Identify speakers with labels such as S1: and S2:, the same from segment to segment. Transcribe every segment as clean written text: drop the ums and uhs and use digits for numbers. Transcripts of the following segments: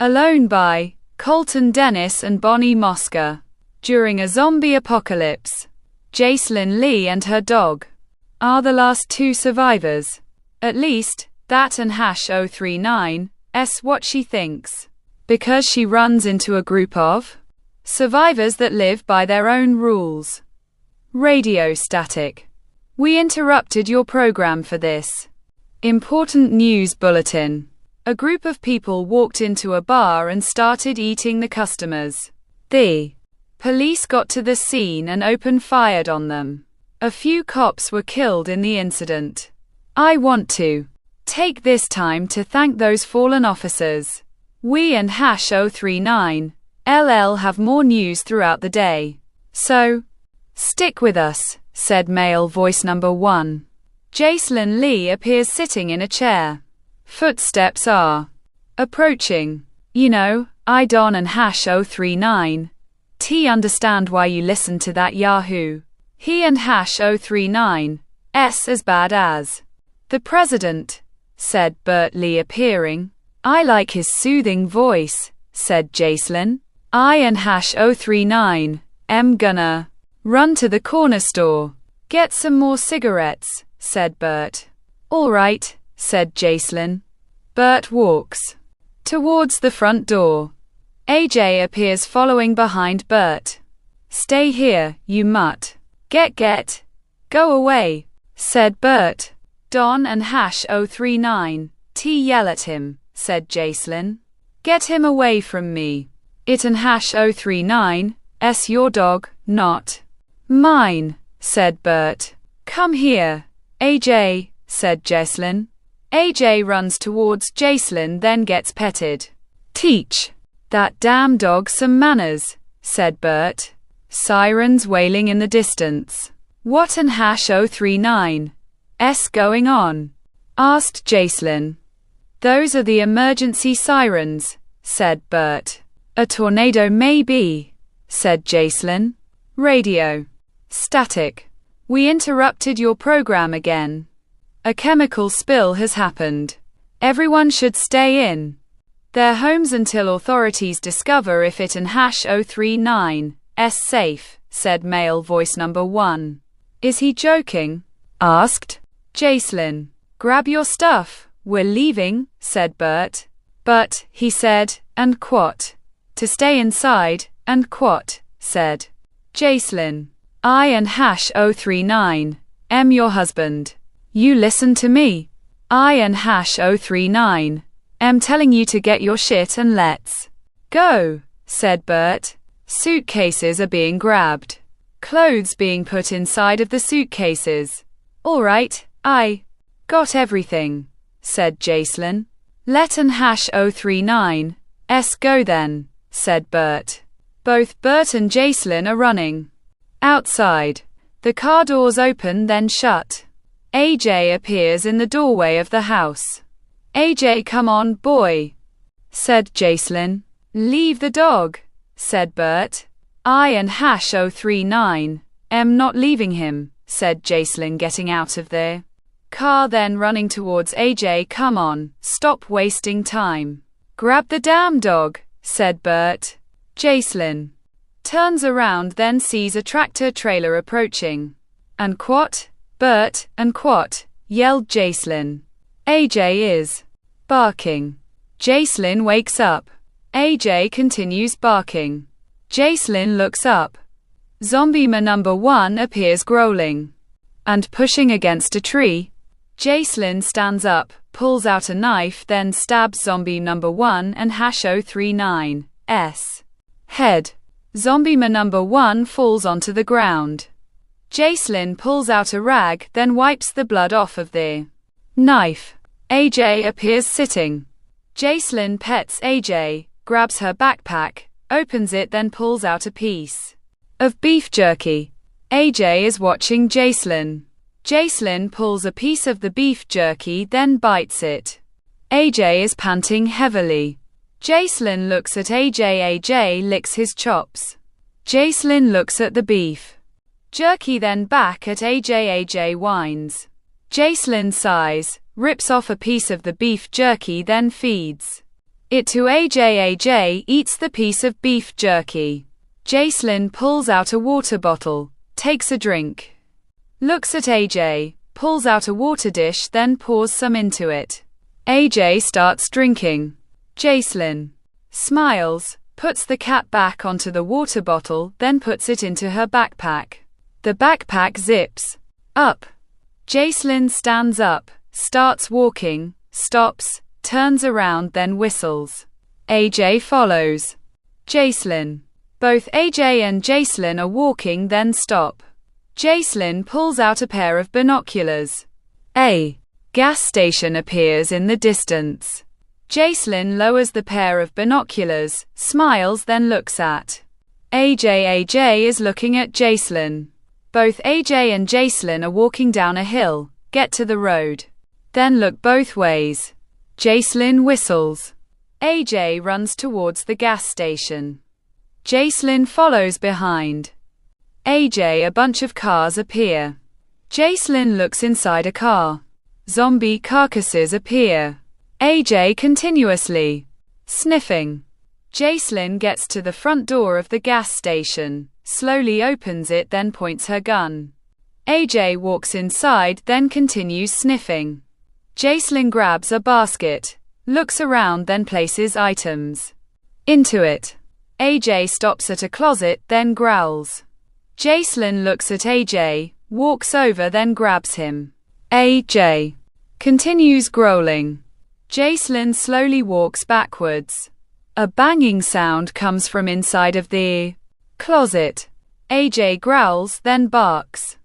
S1: Alone by Colton Dennis and Bonnie Mosca. During a zombie apocalypse, Jacelyn Lee and her dog are the last two survivors. At least, that and #039's what she thinks. Because she runs into a group of survivors that live by their own rules. Radio static. We interrupted your program for this important news bulletin. A group of people walked into a bar and started eating the customers. The police got to the scene and opened fire on them. A few cops were killed in the incident. I want to take this time to thank those fallen officers. We and #039 have more news throughout the day. So, stick with us, said male voice number 1. Jacelyn Lee appears sitting in a chair. Footsteps are approaching. You know, I Don and #039 understand why you listen to that Yahoo. He and #039 as bad as the president, said Bert Lee appearing. I like his soothing voice, said Jacelyn. I and #039 gonna run to the corner store. Get some more cigarettes, said Bert. All right, said Jacelyn. Bert walks towards the front door. AJ appears following behind Bert. Stay here, you mutt. Get. Go away, said Bert. Don and #039 yell at him, said Jacelyn. Get him away from me. It and #039 your dog, not mine, said Bert. Come here, AJ, said Jacelyn. AJ runs towards Jacelyn, then gets petted. Teach that damn dog some manners, said Bert. Sirens wailing in the distance. What an #039's going on? Asked Jacelyn. Those are the emergency sirens, said Bert. A tornado maybe, said Jacelyn. Radio static. We interrupted your program again. A chemical spill has happened. Everyone should stay in their homes until authorities discover if it and #039's safe, said male voice number 1. Is he joking? Asked Jacelyn. Grab your stuff, we're leaving, said Bert. But, he said, and quat. To stay inside, and quat, said Jacelyn. I and #039 your husband. You listen to me. I and #039 telling you to get your shit and let's go, said Bert. Suitcases are being grabbed. Clothes being put inside of the suitcases. All right, I got everything, said Jacelyn. Let an #039's go then, said Bert. Both Bert and Jacelyn are running outside. The car doors open then shut. AJ appears in the doorway of the house. AJ, come on, boy, said Jacelyn. Leave the dog, said Bert. I and #039 not leaving him, said Jacelyn, getting out of their car then running towards AJ. Come on, stop wasting time. Grab the damn dog, said Bert. Jacelyn turns around then sees a tractor trailer approaching. And quat, Bert, and quat, yelled Jacelyn. AJ is barking. Jacelyn wakes up. AJ continues barking. Jacelyn looks up. Zombie man number 1 appears growling and pushing against a tree. Jacelyn stands up, pulls out a knife, then stabs zombie number 1 and #039's head. Zombie man number 1 falls onto the ground. Jacelyn pulls out a rag, then wipes the blood off of the knife. AJ appears sitting. Jacelyn pets AJ, grabs her backpack, opens it, then pulls out a piece of beef jerky. AJ is watching Jacelyn. Jacelyn pulls a piece of the beef jerky, then bites it. AJ is panting heavily. Jacelyn looks at AJ. AJ licks his chops. Jacelyn looks at the beef jerky, then back at AJ. AJ whines. Jacelyn sighs, rips off a piece of the beef jerky, then feeds it to AJ. AJ eats the piece of beef jerky. Jaislyn pulls out a water bottle, takes a drink. Looks at AJ, pulls out a water dish, then pours some into it. AJ starts drinking. Jaislyn smiles, puts the cap back onto the water bottle, then puts it into her backpack. The backpack zips up. Jaislyn stands up, starts walking, stops, turns around, then whistles. AJ follows. Jaislyn. Both AJ and Jaislyn are walking, then stop. Jaislyn pulls out a pair of binoculars. A gas station appears in the distance. Jaislyn lowers the pair of binoculars, smiles, then looks at AJ. AJ is looking at Jaislyn. Both AJ and Jaislyn are walking down a hill, get to the road. Then look both ways. Jaislyn whistles. AJ runs towards the gas station. Jaislyn follows behind. AJ. A bunch of cars appear. Jaislyn looks inside a car. Zombie carcasses appear. AJ continuously sniffing. Jaislyn gets to the front door of the gas station, slowly opens it, then points her gun. AJ walks inside, then continues sniffing. Jaislyn grabs a basket, looks around, then places items into it. AJ stops at a closet, then growls. Jaislyn looks at AJ, walks over, then grabs him. AJ continues growling. Jaislyn slowly walks backwards. A banging sound comes from inside of the closet. AJ growls, then barks.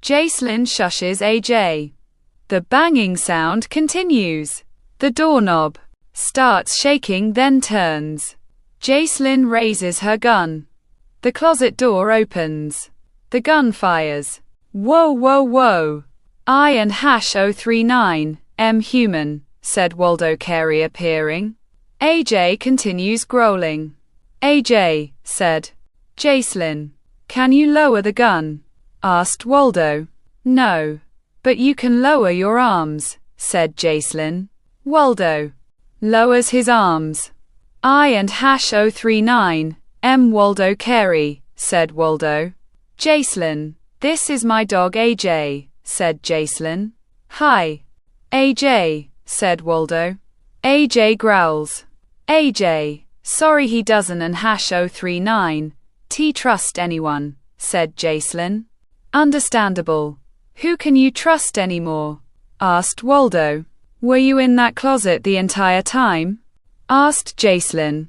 S1: Jaislyn shushes AJ. The banging sound continues. The doorknob starts shaking, then turns. Jaislyn raises her gun. The closet door opens. The gun fires. Whoa, whoa, whoa. I and #039, human, said Waldo Carey, appearing. AJ continues growling. AJ said. Jaislyn, can you lower the gun? Asked Waldo. No. But you can lower your arms, said Jaislyn. Waldo lowers his arms. I and #039, Waldo Carey, said Waldo. Jaislyn, this is my dog AJ, said Jaislyn. Hi. AJ, said Waldo. AJ growls. AJ, sorry he doesn't and #039, trust anyone, said Jaislyn. Understandable. Who can you trust anymore? Asked Waldo. Were you in that closet the entire time? Asked Jaislyn.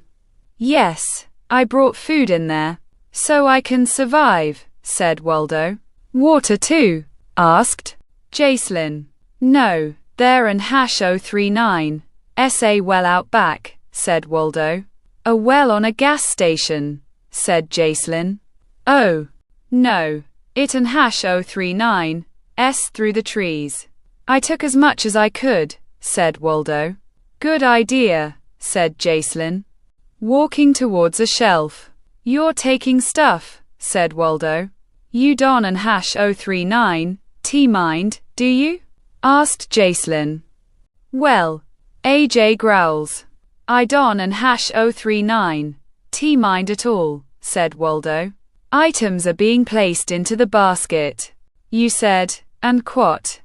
S1: Yes, I brought food in there, so I can survive, said Waldo. Water too? Asked Jaislyn. No, there and #039, a well out back, said Waldo. A well on a gas station, said Jaislyn. Oh, no, it and #039, through the trees. I took as much as I could, said Waldo. Good idea, said Jaislyn. Walking towards a shelf. You're taking stuff, said Waldo. You don't and #039, mind, do you? Asked Jaislyn. Well, AJ growls. I don't and #039, mind at all, said Waldo. Items are being placed into the basket. You said, and quat?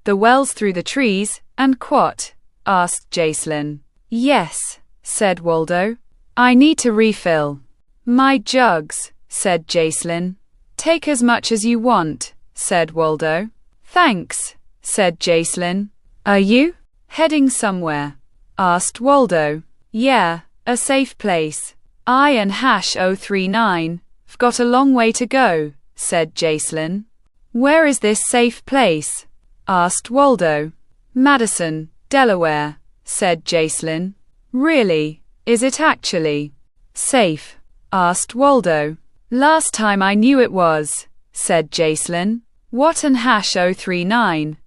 S1: The wells through the trees, and quat? Asked Jaislyn. Yes, said Waldo. I need to refill my jugs, said Jaislyn. Take as much as you want, said Waldo. Thanks, said Jaislyn. Are you heading somewhere? Asked Waldo. Yeah, a safe place. I and #039, I've got a long way to go, said Jaislyn. Where is this safe place? Asked Waldo. Madison, Delaware, said Jaislyn. Really? Is it actually safe? Asked Waldo. Last time I knew it was, said Jaislyn. What and #039,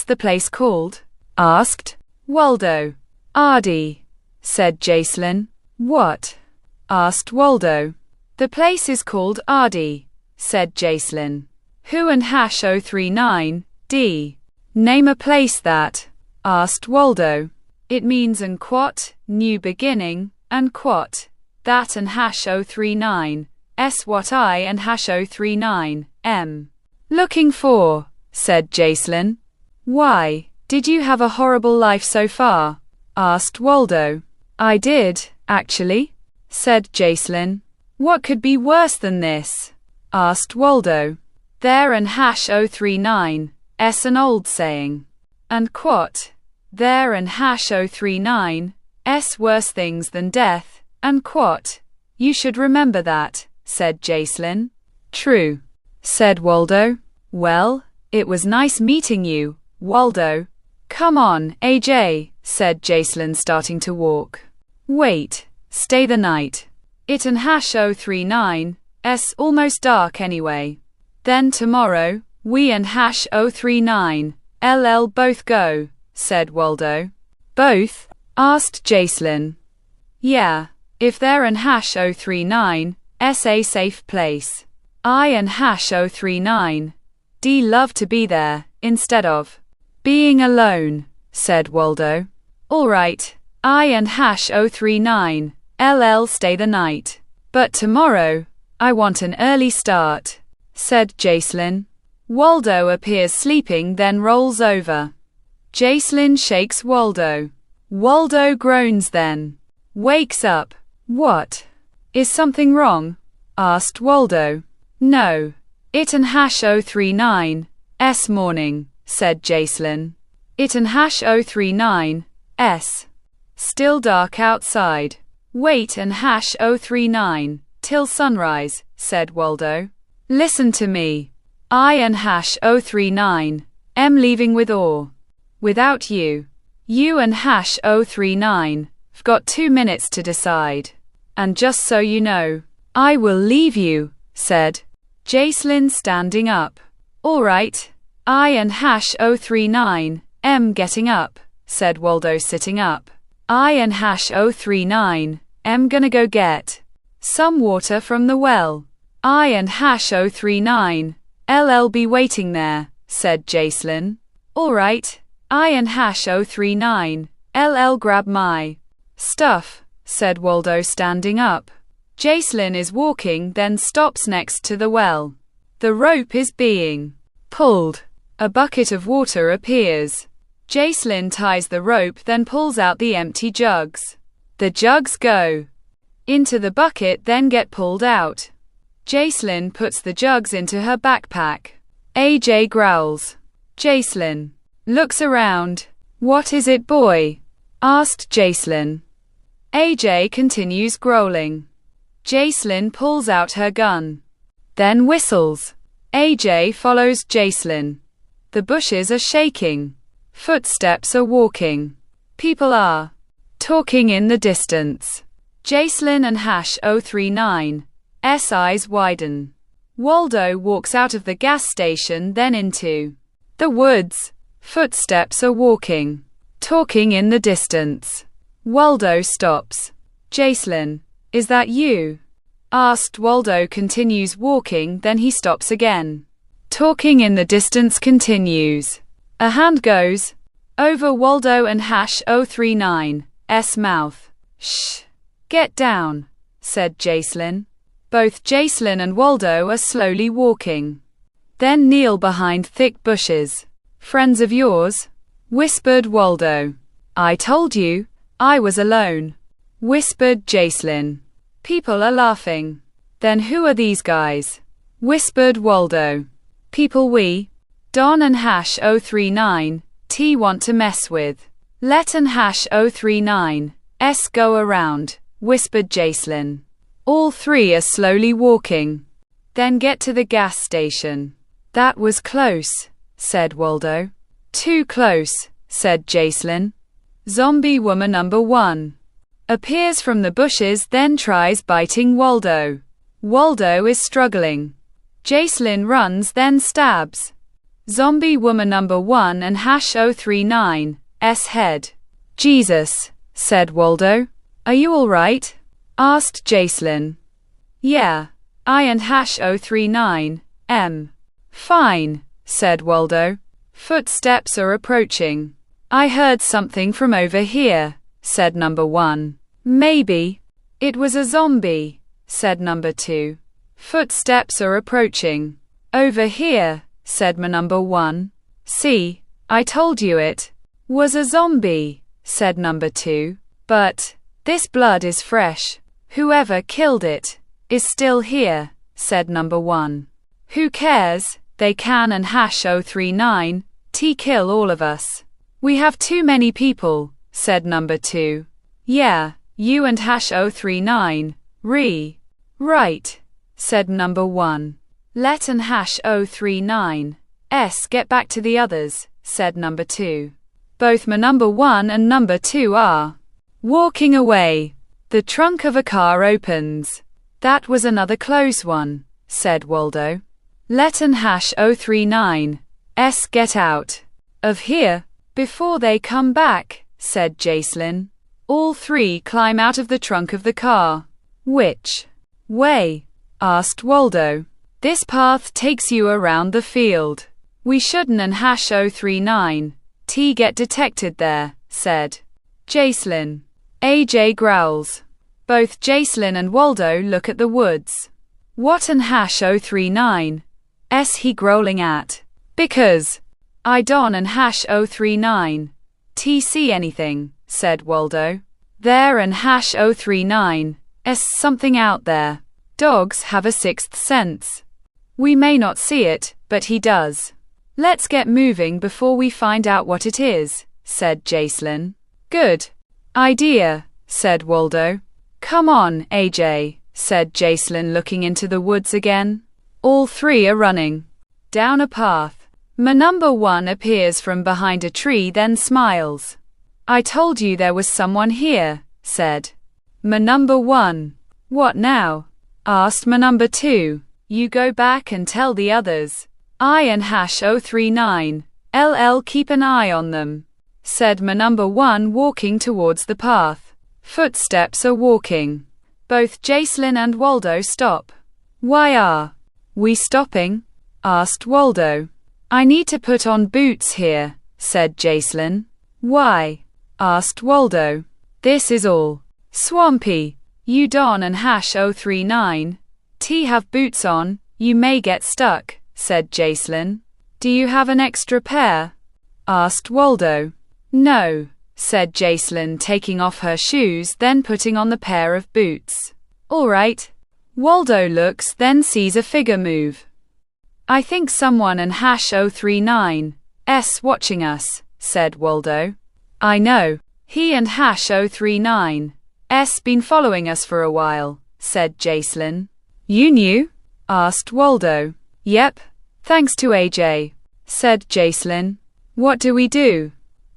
S1: the place called? Asked Waldo. Ardy, said Jaislyn. What? Asked Waldo. The place is called Ardy, said Jaislyn. Who and #039, Name a place that? Asked Waldo. It means and quat, new beginning, and quat, that and hash 039, s what I and hash 039, m. Looking for, said Jacelyn. Why, did you have a horrible life so far? Asked Waldo. I did, actually, said Jacelyn. What could be worse than this? Asked Waldo. There and hash 039, s an old saying. And quat, there and hash 039, s worse things than death, and quat, you should remember that, said Jacelyn. True, said Waldo. Well, it was nice meeting you, Waldo. Come on, AJ, said Jacelyn, starting to walk. Wait, stay the night. It and hash 039, s almost dark anyway. Then tomorrow, we and hash 039, LL both go, said Waldo. Both? Asked Jacelyn. Yeah, if they're and hash 039, s a safe place. I and hash 039, D love to be there, instead of being alone, said Waldo. Alright, I and hash 039, LL stay the night. But tomorrow, I want an early start, said Jacelyn. Waldo appears sleeping, then rolls over. Jacelyn shakes Waldo. Waldo groans, then wakes up. What? Is something wrong? Asked Waldo. No. It and hash 039, s morning, said Jacelyn. It and hash 039, s. Still dark outside. Wait and hash 039, till sunrise, said Waldo. Listen to me. I and hash 039, am leaving with ore. Without you. You and hash 039, I've got 2 minutes to decide. And just so you know, I will leave you, said Jacelyn, standing up. Alright. I and hash 039, am getting up, said Waldo, sitting up. I and hash 039, am gonna go get some water from the well. I and hash 039, LL be waiting there, said Jacelyn. Alright. I and hash 039, LL grab my stuff, said Waldo, standing up. Jacelyn is walking, then stops next to the well. The rope is being pulled. A bucket of water appears. Jacelyn ties the rope, then pulls out the empty jugs. The jugs go into the bucket, then get pulled out. Jacelyn puts the jugs into her backpack. AJ growls. Jacelyn looks around. What is it, boy? Asked Jacelyn. AJ continues growling. Jacelyn pulls out her gun. Then whistles. AJ follows Jacelyn. The bushes are shaking. Footsteps are walking. People are talking in the distance. Jacelyn and hash 039, S eyes widen. Waldo walks out of the gas station, then into the woods. Footsteps are walking. Talking in the distance. Waldo stops. Jacelyn, is that you? Asked. Waldo continues walking, then he stops again. Talking in the distance continues. A hand goes over Waldo and hash 039's mouth. Shh. Get down, said Jacelyn. Both Jacelyn and Waldo are slowly walking. Then kneel behind thick bushes. Friends of yours? Whispered Waldo. I told you, I was alone. Whispered Jacelyn. People are laughing. Then who are these guys? Whispered Waldo. People we, Don and hash 039T want to mess with. Let and hash 039S go around, whispered Jacelyn. All three are slowly walking. Then get to the gas station. That was close, said Waldo. Too close, said Jacelyn. Zombie woman number 1 appears from the bushes, then tries biting Waldo. Waldo is struggling. Jacelyn runs, then stabs Zombie woman number 1 and hash 039's head. Jesus, said Waldo. Are you alright? Asked Jacelyn. Yeah, I and hash 039 Fine, said Waldo. Footsteps are approaching. I heard something from over here, said number 1. Maybe it was a zombie, said number 2. Footsteps are approaching. Over here, said number 1. See, I told you it was a zombie, said number 2. But this blood is fresh. Whoever killed it is still here, said number 1. Who cares? They can and #039 T kill all of us. We have too many people, said number 2. Yeah, you and #039. Right, said number 1. Let and #039 get back to the others, said number 2. Both number 1 and number 2 are walking away. The trunk of a car opens. That was another close one, said Waldo. Let and #039 get out of here before they come back, said Jacelyn. All 3 climb out of the trunk of the car. Which way? Asked Waldo. This path takes you around the field. We shouldn't and #039 T get detected there, said Jacelyn. AJ growls. Both Jacelyn and Waldo look at the woods. What and #039 he growling at? Because I don't and #039 T see anything, said Waldo. There and #039 something out there. Dogs have a 6th sense. We may not see it, but he does. Let's get moving before we find out what it is, said Jacelyn. Good idea, said Waldo. Come on, AJ, said Jacelyn, looking into the woods again. All 3 are running down a path. Number 1 appears from behind a tree, then smiles. I told you there was someone here, said number 1. What now? Asked number 2. You go back and tell the others. I and #039 keep an eye on them, said number 1, walking towards the path. Footsteps are walking. Both Jacelyn and Waldo stop. Why are we stopping? Asked Waldo. I need to put on boots here, said Jacelyn. Why? Asked Waldo. This is all swampy. You don and #039 T have boots on, you may get stuck, said Jacelyn. Do you have an extra pair? Asked Waldo. No, said Jacelyn, taking off her shoes, then putting on the pair of boots. All right. Waldo looks, then sees a figure move. I think someone and #039 watching us, said Waldo. I know. He and #039 been following us for a while, said Jacelyn. You knew? Asked Waldo. Yep. Thanks to AJ, said Jacelyn. What do we do?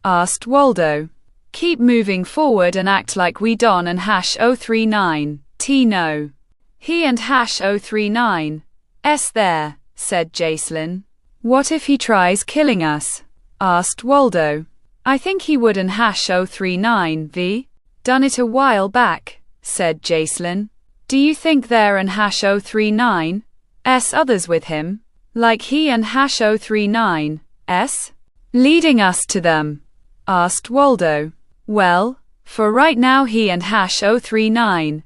S1: Asked Waldo. Keep moving forward and act like we don and #039 T know. He and #039 there, said Jacelyn. What if he tries killing us? Asked Waldo. I think he would and #039 done it a while back, said Jacelyn. Do you think there and #039 others with him? Like he and #039 leading us to them? Asked Waldo. Well, for right now he and #039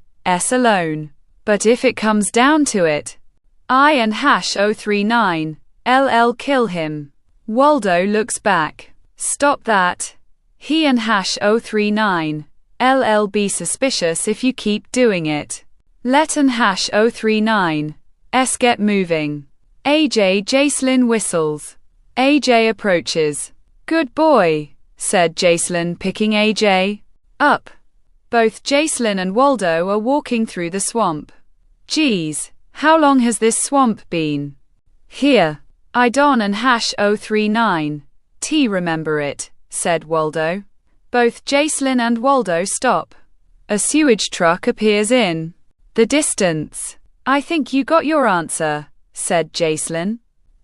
S1: alone. But if it comes down to it, I and #039 kill him. Waldo looks back. Stop that. He and #039 be suspicious if you keep doing it. Let an #039 get moving. Jacelyn whistles. AJ approaches. Good boy, said Jacelyn, picking AJ up. Both Jacelyn and Waldo are walking through the swamp. Geez, how long has this swamp been here? I don and #039 T remember it, said Waldo. Both Jacelyn and Waldo stop. A sewage truck appears in the distance. I think you got your answer, said Jacelyn.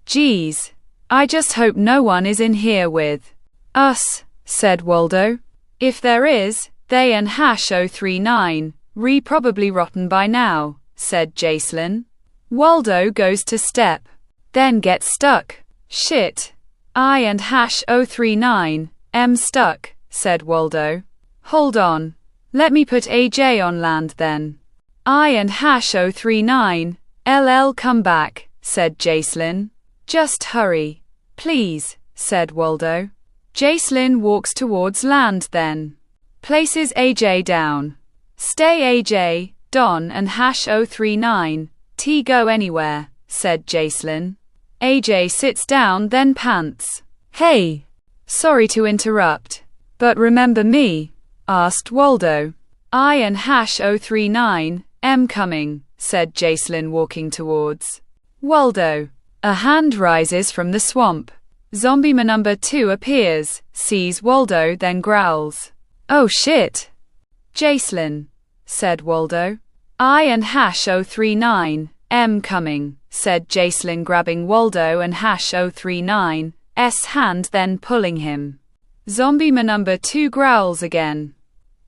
S1: Geez, I just hope no one is in here with us, said Waldo. If there is, they and #039 probably rotten by now, said Jacelyn. Waldo goes to step, then gets stuck. Shit. I and #039 M stuck, said Waldo. Hold on. Let me put AJ on land then. I and #039, LL come back, said Jacelyn. Just hurry. Please, said Waldo. Jacelyn walks towards land then. Places AJ down. Stay AJ, Don and #039, T go anywhere, said Jacelyn. AJ sits down then pants. Hey. Sorry to interrupt. But remember me? Asked Waldo. I and #039, M coming, said Jacelyn walking towards Waldo. A hand rises from the swamp. Zombie man number 2 appears, sees Waldo then growls. Oh shit. Jacelyn, said Waldo. I and #039, M coming, said Jacelyn grabbing Waldo and #039's hand then pulling him. Zombie man number 2 growls again.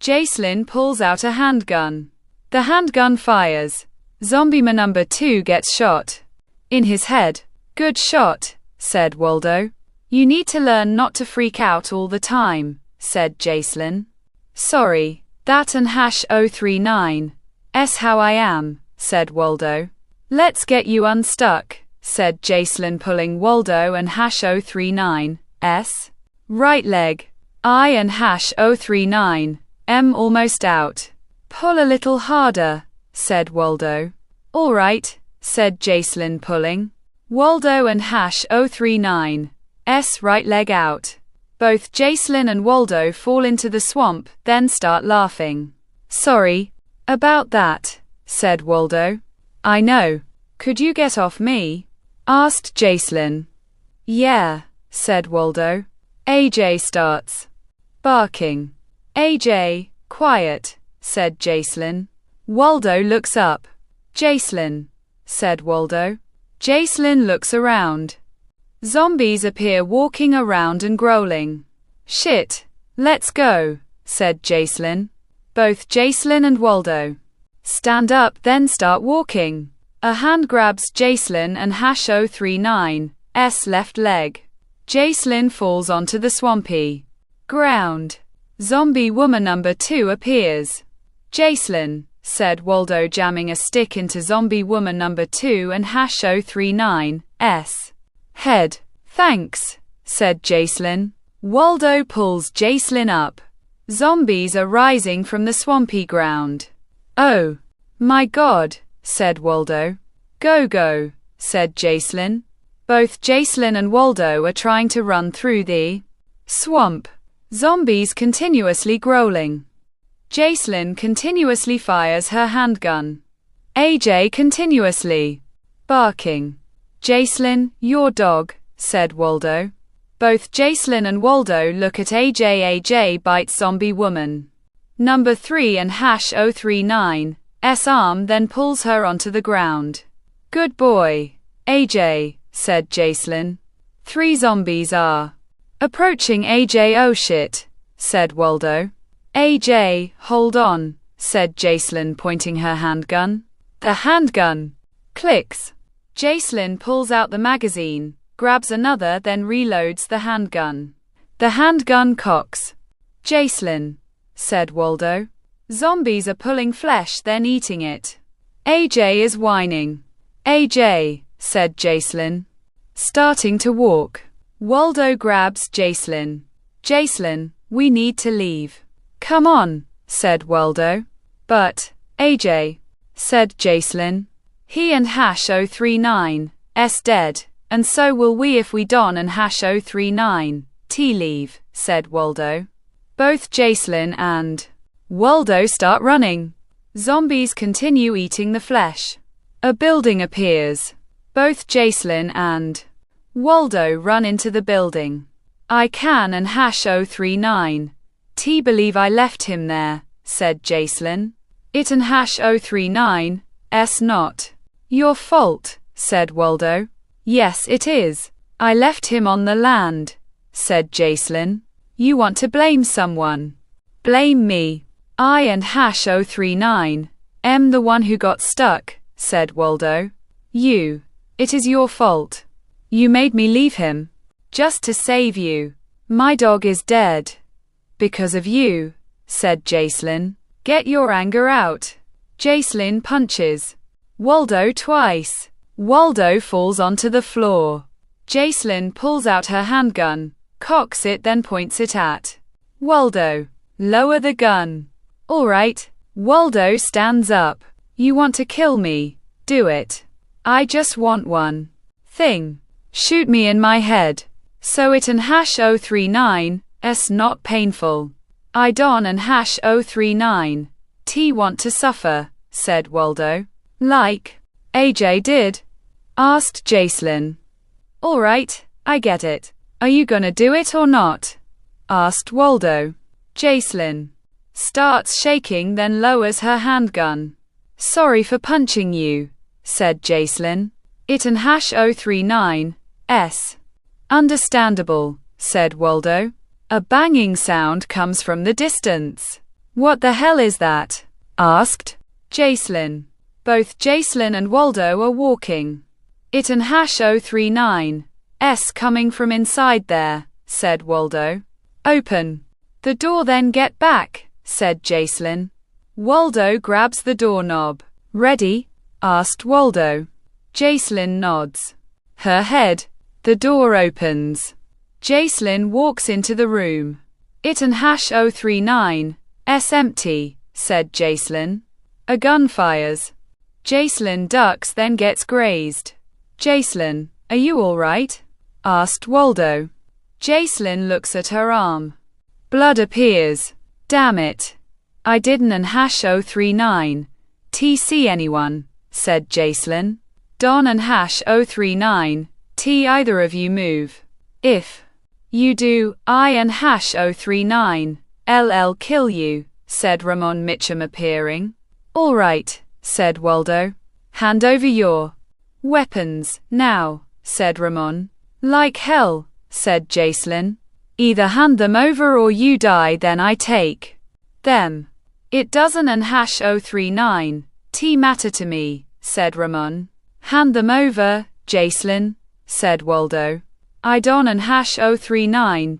S1: Jacelyn pulls out a handgun. The handgun fires. Zombie man number 2 gets shot. In his head. Good shot, said Waldo. You need to learn not to freak out all the time, said Jacelyn. Sorry, that and #039's how I am, said Waldo. Let's get you unstuck, said Jacelyn pulling Waldo and #039's right leg. I and #039, M almost out. Pull a little harder, said Waldo. All right, said Jacelyn pulling Waldo and #039's right leg out. Both Jacelyn and Waldo fall into the swamp, then start laughing. Sorry about that, said Waldo. I know. Could you get off me? Asked Jacelyn. Yeah, said Waldo. AJ starts barking. AJ, quiet, said Jacelyn. Waldo looks up. Jacelyn, said Waldo. Jacelyn looks around. Zombies appear walking around and growling. Shit, let's go, said Jacelyn. Both Jacelyn and Waldo stand up then start walking. A hand grabs Jacelyn and #039's left leg. Jacelyn falls onto the swampy ground. Zombie woman number 2 appears. Jacelyn, said Waldo jamming a stick into zombie woman number 2 and #039's head. Thanks, said Jacelyn. Waldo pulls Jacelyn up. Zombies are rising from the swampy ground. Oh, my God, said Waldo. Go go, said Jacelyn. Both Jacelyn and Waldo are trying to run through the swamp. Zombies continuously growling. Jacelyn continuously fires her handgun. AJ continuously barking. Jacelyn, your dog, said Waldo. Both Jacelyn and Waldo look at AJ. AJ bites zombie woman number 3 and #039's arm then pulls her onto the ground. Good boy, AJ, said Jacelyn. 3 zombies are approaching AJ. Oh shit, said Waldo. AJ, hold on, said Jacelyn pointing her handgun. The handgun clicks. Jacelyn pulls out the magazine, grabs another then reloads the handgun. The handgun cocks. Jacelyn, said Waldo. Zombies are pulling flesh then eating it. AJ is whining. AJ, said Jacelyn. Starting to walk. Waldo grabs Jacelyn. Jacelyn, we need to leave. Come on, said Waldo. But, AJ, said Jacelyn. He and #039's dead, and so will we if we Don and #039 leave, said Waldo. Both Jacelyn and Waldo start running. Zombies continue eating the flesh. A building appears. Both Jacelyn and Waldo run into the building. I can and #039 believe I left him there, said Jacelyn. It and #039's not your fault, said Waldo. Yes, it is. I left him on the land, said Jacelyn. You want to blame someone? Blame me. I and #039 am the one who got stuck, said Waldo. You. It is your fault. You made me leave him. Just to save you. My dog is dead. Because of you, said Jacelyn. Get your anger out. Jacelyn punches Waldo twice. Waldo falls onto the floor. Jacelyn pulls out her handgun, cocks it, then points it at Waldo. Lower the gun. All right. Waldo stands up. You want to kill me? Do it. I just want one thing. Shoot me in my head. So it and #039, not painful. I Don and #039, want to suffer, said Waldo. Like AJ did? Asked Jacelyn. All right, I get it. Are you gonna do it or not? Asked Waldo. Jacelyn starts shaking, then lowers her handgun. Sorry for punching you, said Jacelyn. It and #039, Understandable, said Waldo. A banging sound comes from the distance. What the hell is that? Asked Jacelyn. Both Jacelyn and Waldo are walking. It and #039, coming from inside there, said Waldo. Open the door, then get back, said Jacelyn. Waldo grabs the doorknob. Ready? Asked Waldo. Jacelyn nods her head. The door opens. Jacelyn walks into the room. It and #039, empty, said Jacelyn. A gun fires. Jacelyn ducks, then gets grazed. Jacelyn, are you all right? Asked Waldo. Jacelyn looks at her arm. Blood appears. Damn it. I didn't and #039, see anyone, said Jacelyn. Don and #039, either of you move. If you do, I and #039, kill you, said Ramon Mitchum, appearing. All right, said Waldo. Hand over your weapons, now, said Ramon. Like hell, said Jacelyn. Either hand them over or you die, then I take them. It doesn't and #039, matter to me, said Ramon. Hand them over, Jacelyn, said Waldo. I Don and #039,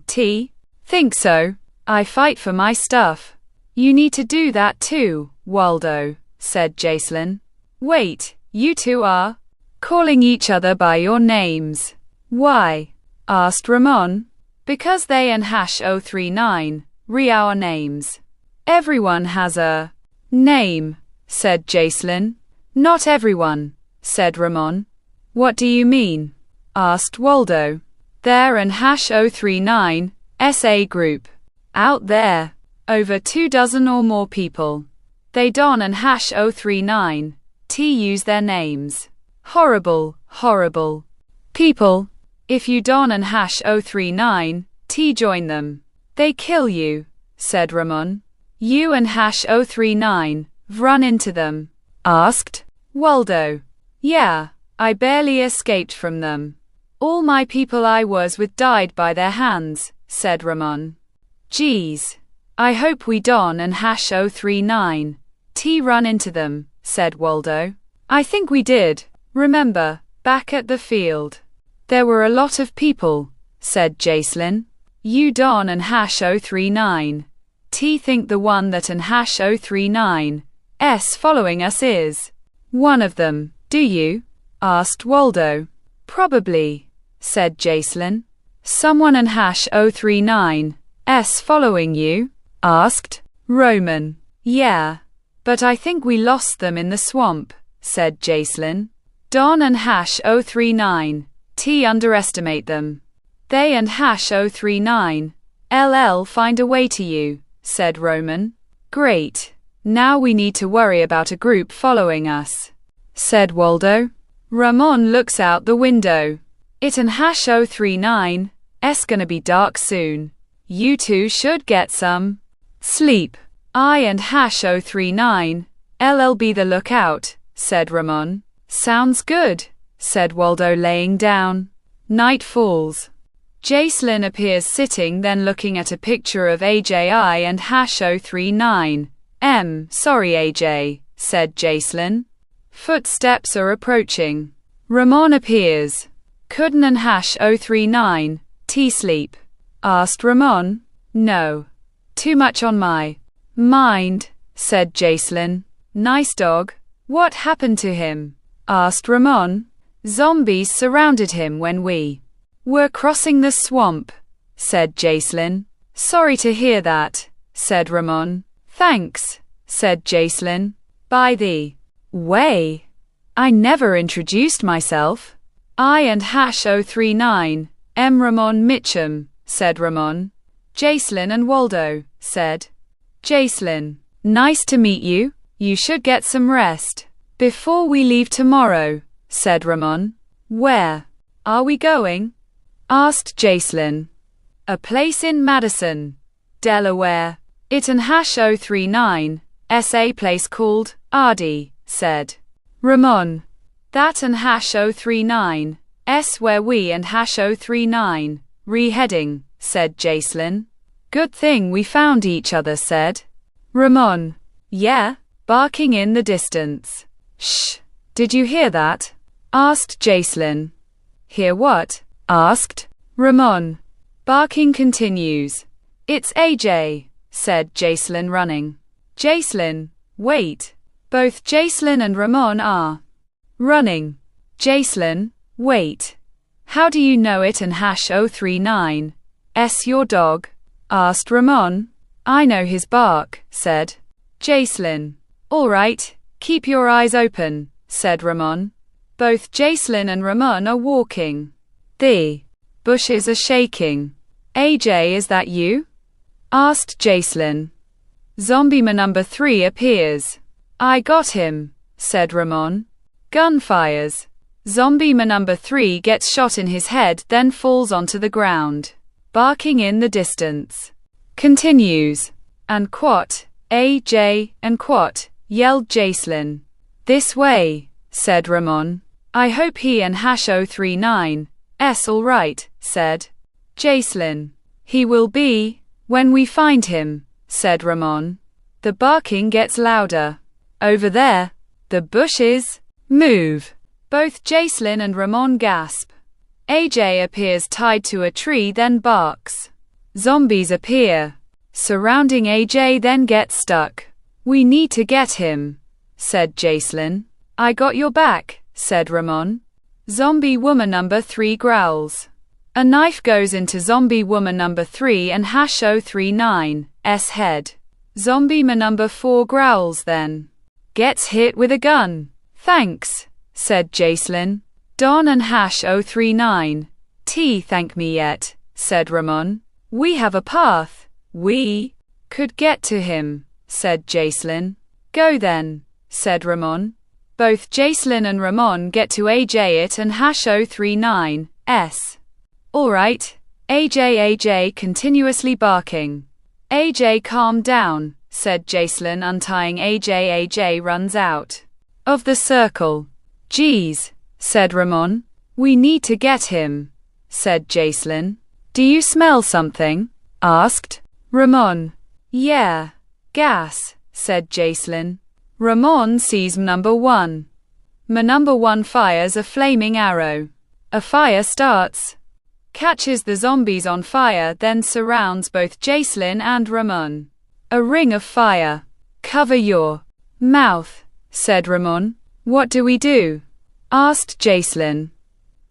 S1: think so. I fight for my stuff. You need to do that too, Waldo, said Jacelyn. Wait, you two are calling each other by your names. Why? Asked Ramon. Because they and #039, our names. Everyone has a name, said Jacelyn. Not everyone, said Ramon. What do you mean? Asked Waldo. They're an #039, SA group. Out there. Over 24 or more people. They Don and #039, use their names. Horrible, horrible people. If you Don and #039, join them, they kill you, said Ramon. You and #039, run into them? Asked Waldo. Yeah, I barely escaped from them. All my people I was with died by their hands, said Ramon. Geez. I hope we Don and #039, run into them, said Waldo. I think we did. Remember, back at the field. There were a lot of people, said Jacelyn. You Don and #039, think the one that and #039, following us is one of them, do you? Asked Waldo. Probably, said Jacelyn. Someone and #039, following you? Asked Roman. Yeah, but I think we lost them in the swamp, said Jacelyn. Don and #039, underestimate them. They and #039, find a way to you, said Roman. Great. Now we need to worry about a group following us, said Waldo. Ramon looks out the window. It and #039, gonna be dark soon. You two should get some sleep. I and #039, be the lookout, said Ramon. Sounds good, said Waldo, laying down. Night falls. Jacelyn appears sitting, then looking at a picture of AJI and #039. Sorry AJ, said Jacelyn. Footsteps are approaching. Ramon appears. Couldn't and #039, sleep. asked Ramon. No. Too much on my mind, said Jacelyn. Nice dog. What happened to him? Asked Ramon. Zombies surrounded him when we were crossing the swamp, said Jacelyn. Sorry to hear that, said Ramon. Thanks, said Jacelyn. By the way, I never introduced myself. I and #039, Ramon Mitchum, said Ramon. Jacelyn and Waldo, said Jacelyn. Nice to meet you. You should get some rest before we leave tomorrow, said Ramon. Where are we going? Asked Jacelyn. A place in Madison, Delaware. It and #039, a place called Ardy, said Ramon. That and #039, where we and #039, re-heading, said Jacelyn. Good thing we found each other, said Ramon. Yeah, barking in the distance. Shh, did you hear that? Asked Jacelyn. Hear what? Asked Ramon. Barking continues. It's AJ, said Jacelyn, running. Jacelyn, wait. Both Jacelyn and Ramon are running. Jacelyn, wait. How do you know it and #039, your dog? Asked Ramon. I know his bark, said Jacelyn. All right, keep your eyes open, said Ramon. Both Jacelyn and Ramon are walking. The bushes are shaking. AJ, is that you? Asked Jacelyn. Zombie number 3 appears. I got him, said Ramon. Gunfires. Zombie number 3 gets shot in his head, then falls onto the ground. Barking in the distance continues. And Quat, AJ, and Quat, yelled Jacelyn. This way, said Ramon. I hope he and #039, all right, said Jacelyn. He will be, when we find him, said Ramon. The barking gets louder. Over there, the bushes move. Both Jacelyn and Ramon gasp. AJ appears tied to a tree, then barks. Zombies appear surrounding AJ, then get stuck. We need to get him, said Jacelyn. I got your back, said Ramon. Zombie woman number 3 growls. A knife goes into zombie woman number 3 and #039's head. Zombie man number 4 growls, then gets hit with a gun. Thanks, said Jacelyn. Don and #039, thank me yet, said Ramon. We have a path. We could get to him, said Jacelyn. Go then, said Ramon. Both Jacelyn and Ramon get to AJ it and #039's. All right, AJ continuously barking. AJ, calm down, said Jacelyn, untying AJ. AJ runs out of the circle. Geez, said Ramon. We need to get him, said Jacelyn. Do you smell something? Asked Ramon. Yeah, gas, said Jacelyn. Ramon sees number 1. Number 1 fires a flaming arrow. A fire starts, catches the zombies on fire, then surrounds both Jacelyn and Ramon. A ring of fire. Cover your mouth, said Ramon. What do we do? Asked Jacelyn.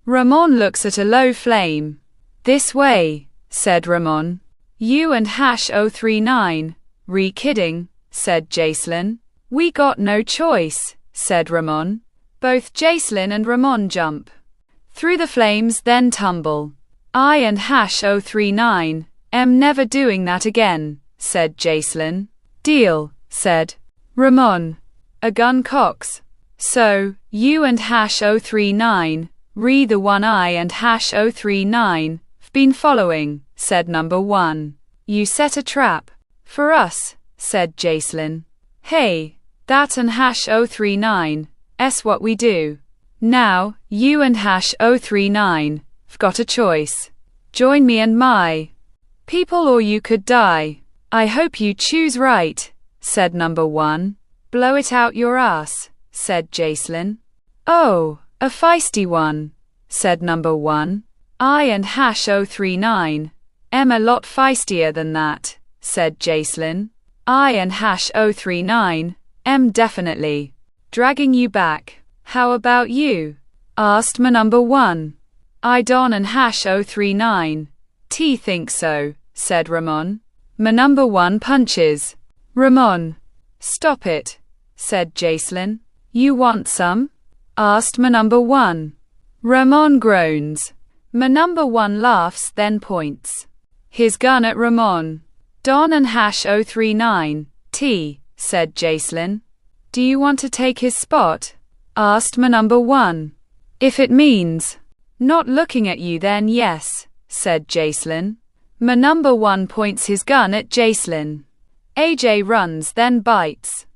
S1: Ramon looks at a low flame. This way, said Ramon. You and #039, kidding, said Jacelyn. We got no choice, said Ramon. Both Jacelyn and Ramon jump through the flames, then tumble. I and #039 am never doing that again, said Jacelyn. Deal, said Ramon. A gun cocks. So, you and #039, the one I and #039 have been following, said number 1. You set a trap for us, said Jacelyn. Hey, that and #039's what we do. Now, you and #039 have got a choice. Join me and my people, or you could die. I hope you choose right, said number 1. Blow it out your ass, said Jacelyn. Oh, a feisty one, said number 1. I and #039 A lot feistier than that, said Jacelyn. I and #039, definitely. Dragging you back. How about you? Asked my number 1. I Don and #039. Think so, said Ramon. My number 1 punches. Ramon. Stop it, said Jacelyn. You want some? Asked my number 1. Ramon groans. My number 1 laughs, then points his gun at Ramon. Don and #039, said Jacelyn. Do you want to take his spot? Asked my number 1. If it means not looking at you, then yes, said Jacelyn. My number 1 points his gun at Jacelyn. AJ runs, then bites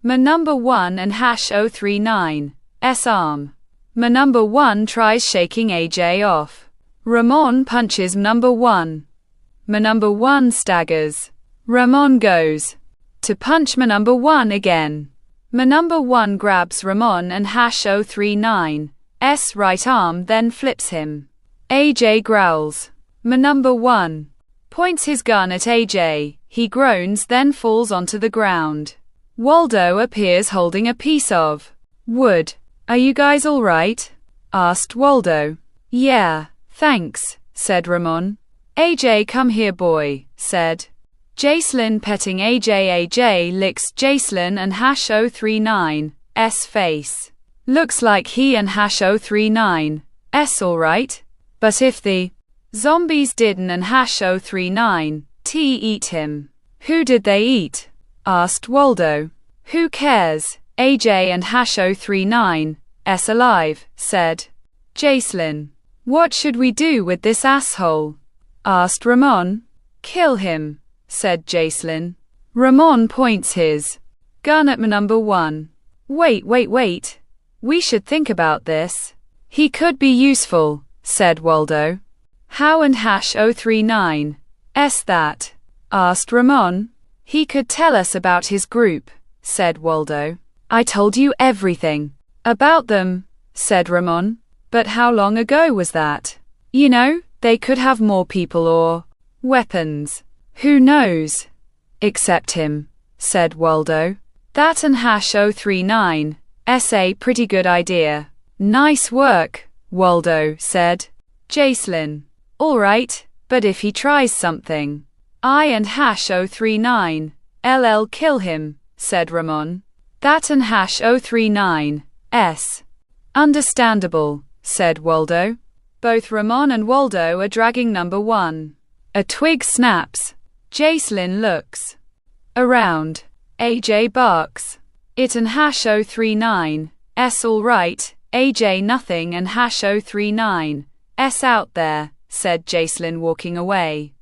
S1: my number 1 and #039's arm. My number 1 tries shaking AJ off. Ramon punches number 1. My number 1 staggers. Ramon goes to punch my number 1 again. My number 1 grabs Ramon and #039's right arm, then flips him. AJ growls. My number 1 points his gun at AJ. He groans, then falls onto the ground. Waldo appears holding a piece of wood. Are you guys all right? Asked Waldo. Yeah, thanks, said Ramon. AJ, come here, boy, said Jacelyn, petting AJ. AJ licks Jacelyn and #039's face. Looks like he and #039's all right. But if the zombies didn't and #039 eat him, who did they eat? Asked Waldo. Who cares? AJ and #039's alive, said Jacelyn. What should we do with this asshole? Asked Ramon. Kill him, said Jacelyn. Ramon points his gun at my number 1. Wait. We should think about this. He could be useful, said Waldo. How and #039's that? Asked Ramon. He could tell us about his group, said Waldo. I told you everything about them, said Ramon. But how long ago was that? You know, they could have more people or weapons. Who knows? Except him, said Waldo. That and #039's a pretty good idea. Nice work, Waldo said. Jacelyn. All right, but if he tries something, I and #039'll kill him, said Ramon. That and #039's. Understandable, said Waldo. Both Ramon and Waldo are dragging number 1. A twig snaps. Jacelyn looks around. AJ barks. It and #039's all right. AJ nothing and #039's out there, said Jacelyn, walking away.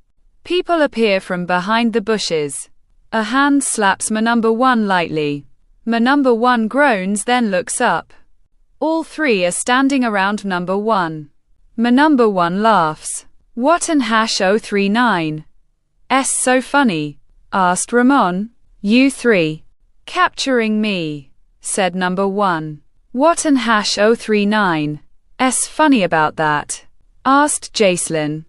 S1: People appear from behind the bushes. A hand slaps my number 1 lightly. My number 1 groans, then looks up. All 3 are standing around number 1. My number 1 laughs. What and #039's so funny? Asked Ramon. You 3 capturing me, said number 1. What and #039's funny about that? Asked Jacelyn.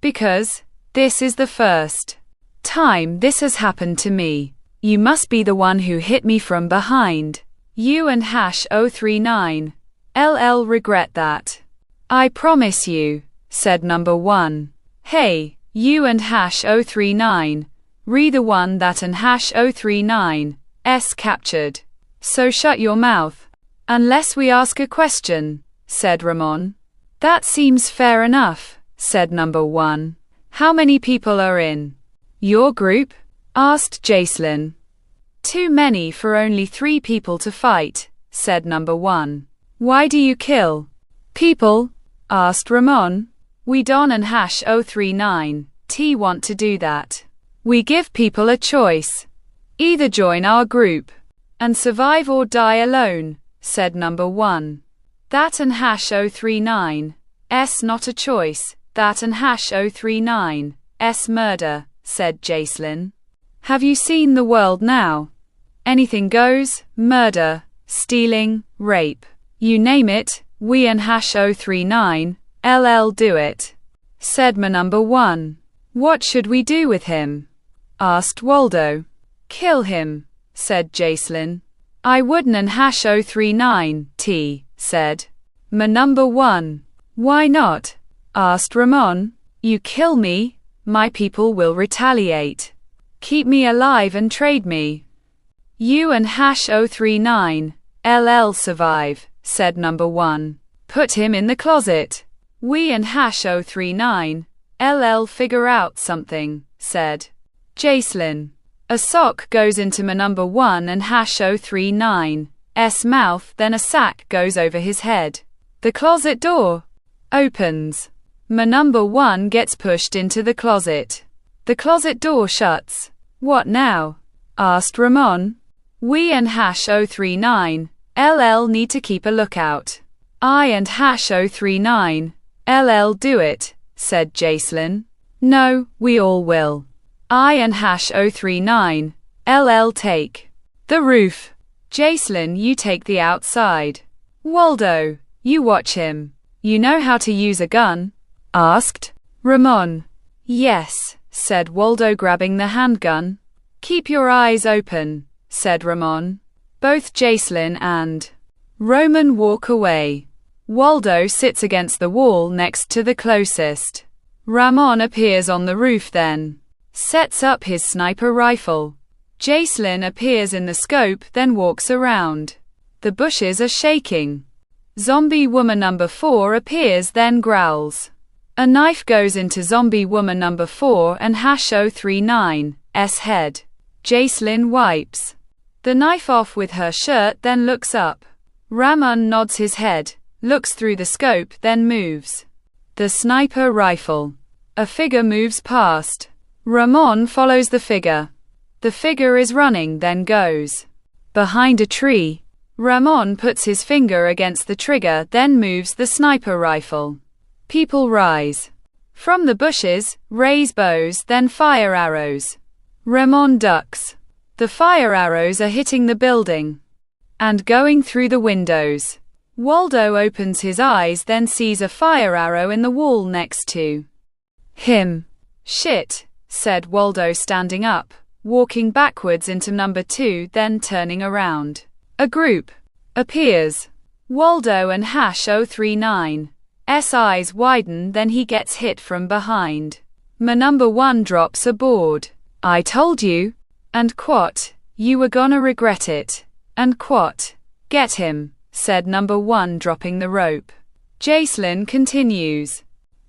S1: Because this is the first time this has happened to me. You must be the one who hit me from behind. You and #039'll regret that. I promise you, said number 1. Hey, you and #039, the one that and #039's captured. So shut your mouth. Unless we ask a question, said Ramon. That seems fair enough, said number 1. How many people are in your group? Asked Jacelyn. Too many for only 3 people to fight, said number 1. Why do you kill people? Asked Ramon. We Don and #039 want to do that. We give people a choice. Either join our group and survive or die alone, said number 1. That and #039's not a choice. That and #039's murder, said Jacelyn. Have you seen the world now? Anything goes, murder, stealing, rape. You name it, we and #039'll do it, said my number 1. What should we do with him? Asked Waldo. Kill him, said Jacelyn. I wouldn't and hash 039, T, said number 1. Why not? Asked Ramon. You kill me, my people will retaliate. Keep me alive and trade me. You and hash 039, LL survive, said number 1. Put him in the closet. We and hash 039, LL figure out something, said Jacelyn. A sock goes into number 1 and hash 039's mouth, then a sack goes over his head. The closet door opens. Number 1 gets pushed into the closet. The closet door shuts. What now? Asked Ramon. We and hash 039, LL need to keep a lookout. I and hash 039, LL do it, said Jacelyn. No, we all will. I and hash 039, LL take the roof. Jacelyn, you take the outside. Waldo, you watch him. You know how to use a gun? Asked Ramon. Yes, said Waldo, grabbing the handgun. Keep your eyes open, said Ramon. Both Jacelyn and Roman walk away. Waldo sits against the wall next to the closest. Ramon appears on the roof, then sets up his sniper rifle. Jacelyn appears in the scope, then walks around. The bushes are shaking. Zombie woman number 4 appears, then growls. A knife goes into zombie woman number 4 and hash 039's head. Jacelyn wipes the knife off with her shirt, then looks up. Ramon nods his head, looks through the scope, then moves the sniper rifle. A figure moves past. Ramon follows the figure. The figure is running, then goes behind a tree. Ramon puts his finger against the trigger, then moves the sniper rifle. People rise from the bushes, raise bows, then fire arrows. Ramon ducks. The fire arrows are hitting the building and going through the windows. Waldo opens his eyes, then sees a fire arrow in the wall next to him. Shit, said Waldo, standing up, walking backwards into number 2, then turning around. A group appears. Waldo and hash 039's eyes widen, then he gets hit from behind. Number 1 drops a board. I told you. And quat, you were gonna regret it. And quat, get him, said number 1, dropping the rope. Jacelyn continues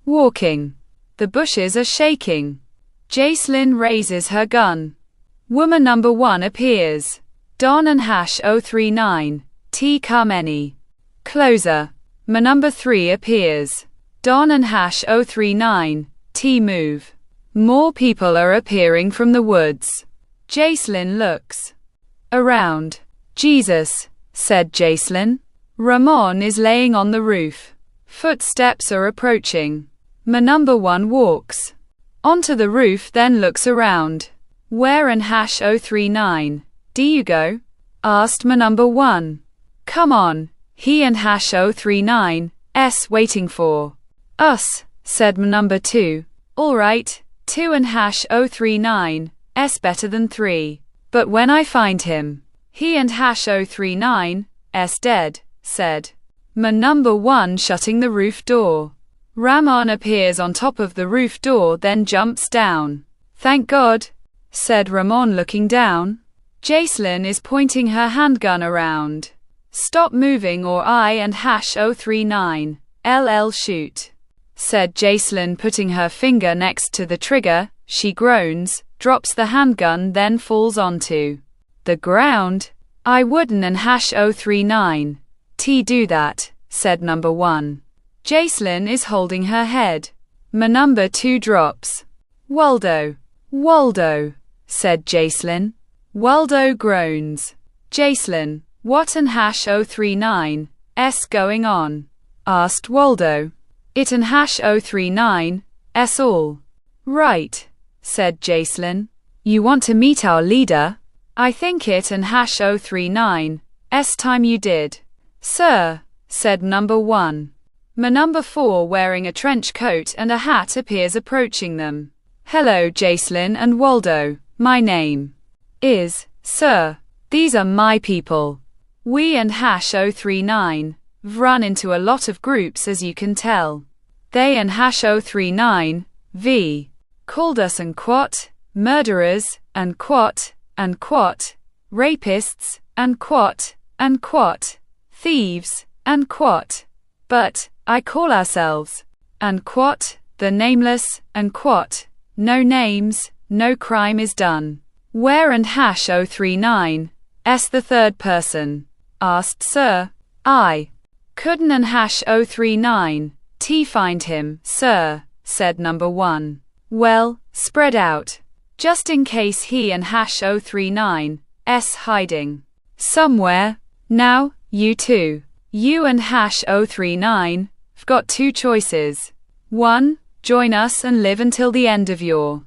S1: walking. The bushes are shaking. Jacelyn raises her gun. Woman number 1 appears. Don and hash 039, T come any closer. Number 3 appears. Don and hash 039, T move. More people are appearing from the woods. Jacelyn looks around. Jesus, said Jacelyn. Ramon is laying on the roof. Footsteps are approaching. Number 1 walks onto the roof, then looks around. Where and hash 039 do you go? Asked number 1. Come on, he and hash 039's waiting for us, said number 2. All right, 2 and hash 039's better than 3. But when I find him, he and hash 039's dead, said number 1, shutting the roof door. Ramon appears on top of the roof door, then jumps down. Thank God, said Ramon, looking down. Jacelyn is pointing her handgun around. Stop moving or I and hash 039 LL shoot, said Jacelyn, putting her finger next to the trigger. She groans, drops the handgun, then falls onto the ground. I wouldn't and hash 039 T do that, said number 1. Jacelyn is holding her head. Number 2 drops. Waldo, Waldo, said Jacelyn. Waldo groans. Jacelyn, what and hash 039's going on? Asked Waldo. It and hash 039's all right, said Jacelyn. You want to meet our leader? I think it and hash 039's time you did, sir, said number 1. Number 4, wearing a trench coat and a hat, appears approaching them. Hello, Jacelyn and Waldo. My name is Sir. These are my people. We and #039 have run into a lot of groups, as you can tell. They and #039 v called us and quat, murderers, and quat, rapists, and quat, thieves, and quat. But I call ourselves, and quat, the nameless, and quat, no names, no crime is done. Where and #039 s the third person? Asked Sir. I couldn't and #039 t find him, sir, said number 1. Well, spread out. Just in case he and #039 s hiding somewhere. Now, you two. You and #039 have got 2 choices. 1. Join us and live until the end of your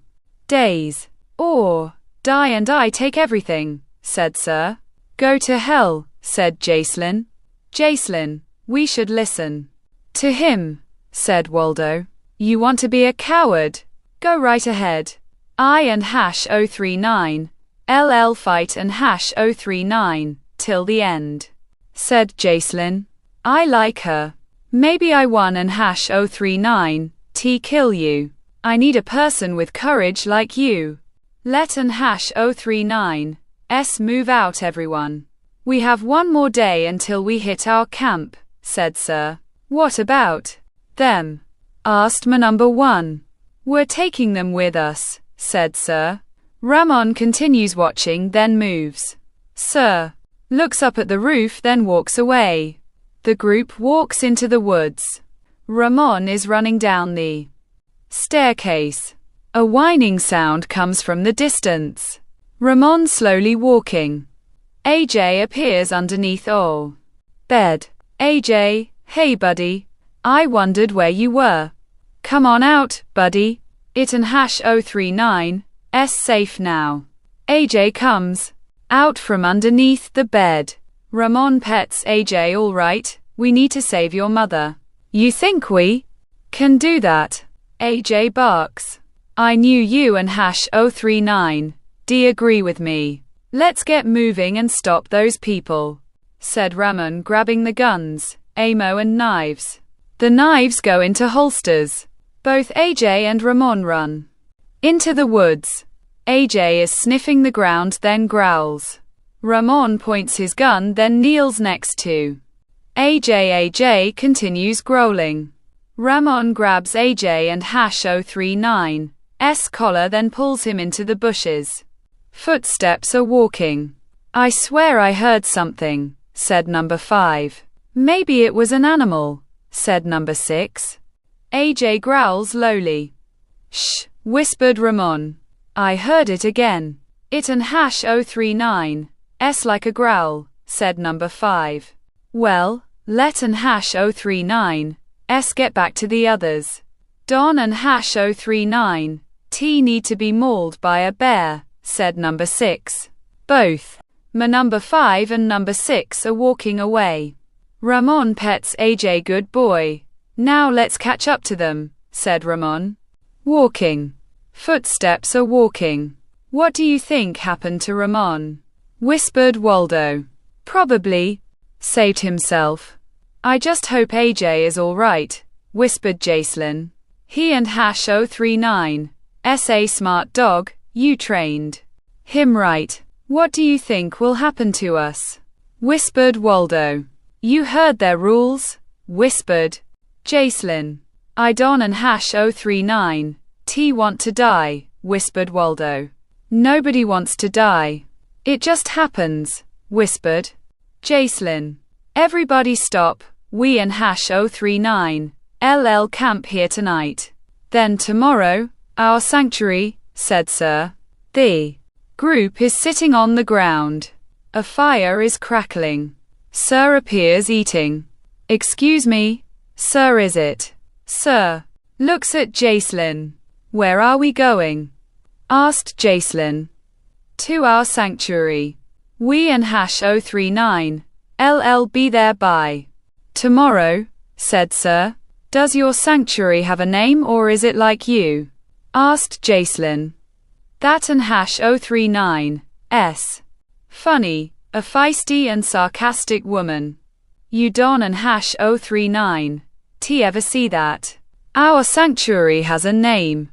S1: days. Or die and I take everything, said Sir. Go to hell, said Jacelyn. Jacelyn, we should listen to him, said Waldo. You want to be a coward? Go right ahead. I and #039 LL fight and #039 till the end, said Jacelyn. I like her. Maybe I won and #039 t kill you. I need a person with courage like you. Let and #039 s move out, everyone. We have 1 more day until we hit our camp, said Sir. What about them? Asked my number 1. We're taking them with us, said Sir. Ramon continues watching, then moves. Sir looks up at the roof, then walks away. The group walks into the woods. Ramon is running down the staircase. A whining sound comes from the distance. Ramon slowly walking. AJ appears underneath our bed. AJ, hey buddy. I wondered where you were. Come on out, buddy. It and #039 s safe now. AJ comes out from underneath the bed. Ramon pets AJ. All right, we need to save your mother. You think we can do that? AJ barks. I knew you and #039 D agree with me. Let's get moving and stop those people, said Ramon, grabbing the guns, ammo and knives. The knives go into holsters. Both AJ and Ramon run into the woods. AJ is sniffing the ground, then growls. Ramon points his gun, then kneels next to AJ. AJ continues growling. Ramon grabs AJ and #039 s collar, then pulls him into the bushes. Footsteps are walking. I swear I heard something, said number 5. Maybe it was an animal, said number 6. AJ growls lowly. Shh, whispered Ramon. I heard it again. It and #039 s like a growl, said number 5. Well, let and #039 s get back to the others. Don and #039 t need to be mauled by a bear, said number 6. Both my number 5 and number 6 are walking away. Ramon pets AJ. Good boy. Now let's catch up to them, said Ramon. Walking. Footsteps are walking. What do you think happened to Ramon? Whispered Waldo. Probably saved himself. I just hope AJ is all right, whispered Jacelyn. He and #039 s a smart dog. You trained him right. What do you think will happen to us? Whispered Waldo. You heard their rules, whispered Jacelyn. I Don and #039 t want to die, whispered Waldo. Nobody wants to die. It just happens, whispered Jacelyn. Everybody stop. We and #039 LL camp here tonight. Then tomorrow, our sanctuary, said Sir. The group is sitting on the ground. A fire is crackling. Sir appears eating. Excuse me, sir, is it? Sir looks at Jacelyn. Where are we going? Asked Jacelyn. To our sanctuary. We and #039 LL be there by tomorrow, said Sir. Does your sanctuary have a name, or is it like you? asked Jacelyn. That and hash 039's. Funny, a feisty and sarcastic woman. You don and hash 039. Ever see that? Our sanctuary has a name.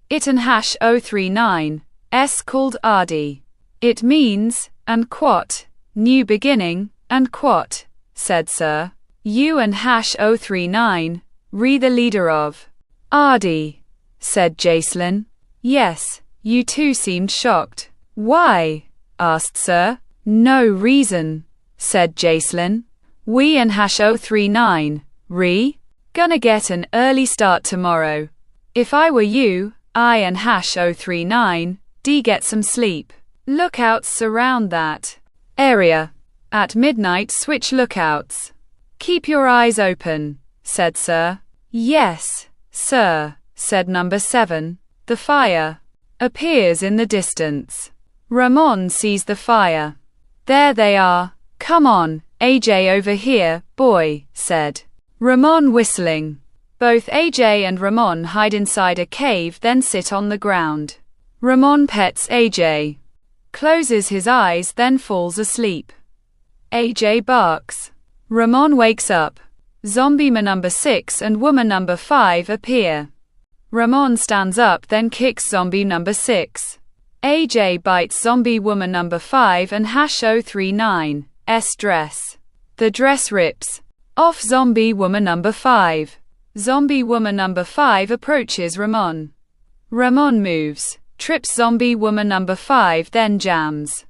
S1: It and hash 039's called Ardi. It means, and quat, new beginning, and quat, said Sir. You and hash 039, re the leader of Ardi, said Jacelyn. Yes, you two seemed shocked. Why? Asked Sir. No reason, said Jacelyn. We and hash 039, re, gonna get an early start tomorrow. If I were you, I and hash 039, get some sleep. Lookouts surround that area. At midnight switch lookouts. Keep your eyes open, said Sir. Yes, sir, said number 7. The fire appears in the distance. Ramon sees the fire. There they are. Come on, AJ over here, boy, said Ramon whistling. Both AJ and Ramon hide inside a cave, then sit on the ground. Ramon pets AJ. Closes his eyes, then falls asleep. AJ barks. Ramon wakes up. Zombie man number 6 and woman number 5 appear. Ramon stands up, then kicks zombie number 6. AJ bites zombie woman number 5 and hash 039's dress. The dress rips off zombie woman number 5. Zombie woman number 5 approaches Ramon. Ramon moves, trips zombie woman number 5, then jams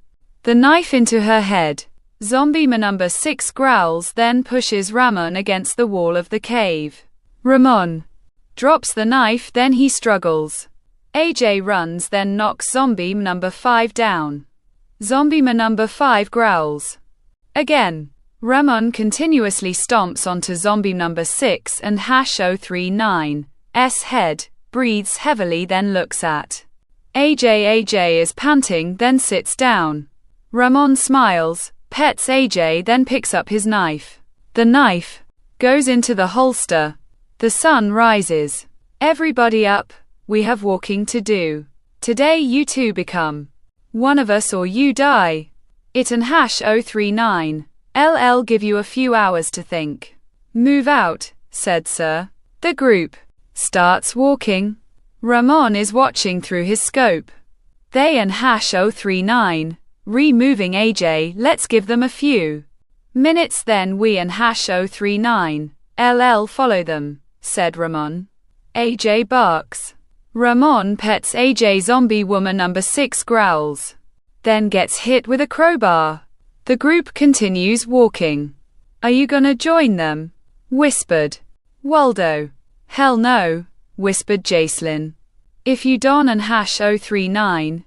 S1: the knife into her head. Zombie man number 6 growls, then pushes Ramon against the wall of the cave. Ramon drops the knife, then he struggles. AJ runs, then knocks zombie number 5 down. Zombie man number 5 growls again. Ramon continuously stomps onto zombie number 6 and hash 039's head, breathes heavily, then looks at AJ. AJ is panting, then sits down. Ramon smiles, pets AJ, then picks up his knife. The knife goes into the holster. The sun rises. Everybody up, we have walking to do. Today you two become one of us or you die. It and hash 039. LL give you a few hours to think. Move out, said Sir. The group starts walking. Ramon is watching through his scope. They and hash 039. Removing AJ, let's give them a few minutes, then we and hash 039. LL follow them, said Ramon. AJ barks. Ramon pets AJ. Zombie woman number 6 growls, then gets hit with a crowbar. The group continues walking. Are you gonna join them? Whispered Waldo. Hell no, whispered Jacelyn. If you don and hash 039,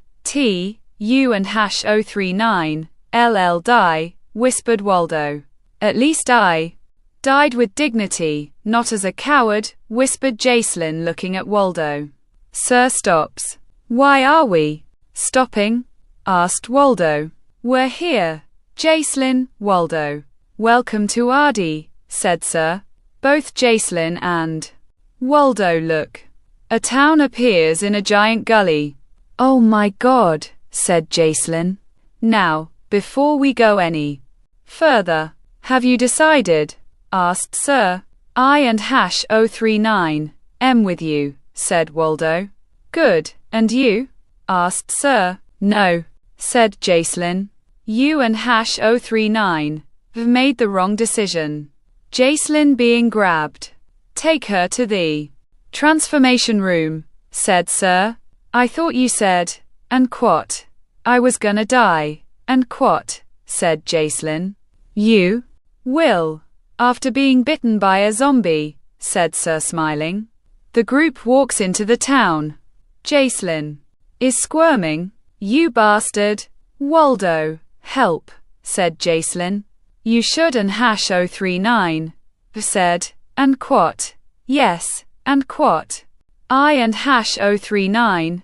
S1: you and hash 039, LL die, whispered Waldo. At least I died with dignity, not as a coward, whispered Jacelyn, looking at Waldo. Sir stops. Why are we stopping? Asked Waldo. We're here. Jacelyn, Waldo. Welcome to Ardi, said Sir. Both Jacelyn and Waldo look. A town appears in a giant gully. Oh my God, said Jacelyn. Now, before we go any further, have you decided? Asked Sir. I and hash 039 with you, said Waldo. Good, and you? Asked Sir. No, said Jacelyn. You and hash 039 have made the wrong decision. Jacelyn being grabbed. Take her to the transformation room, said Sir. I thought you said, and quat, I was gonna die, and quat, said Jacelyn. You will, after being bitten by a zombie, said Sir, smiling. The group walks into the town. Jacelyn is squirming. You bastard. Waldo, help, said Jacelyn. You should and hash 039 said, and quat. Yes, and quat. I and hash 039.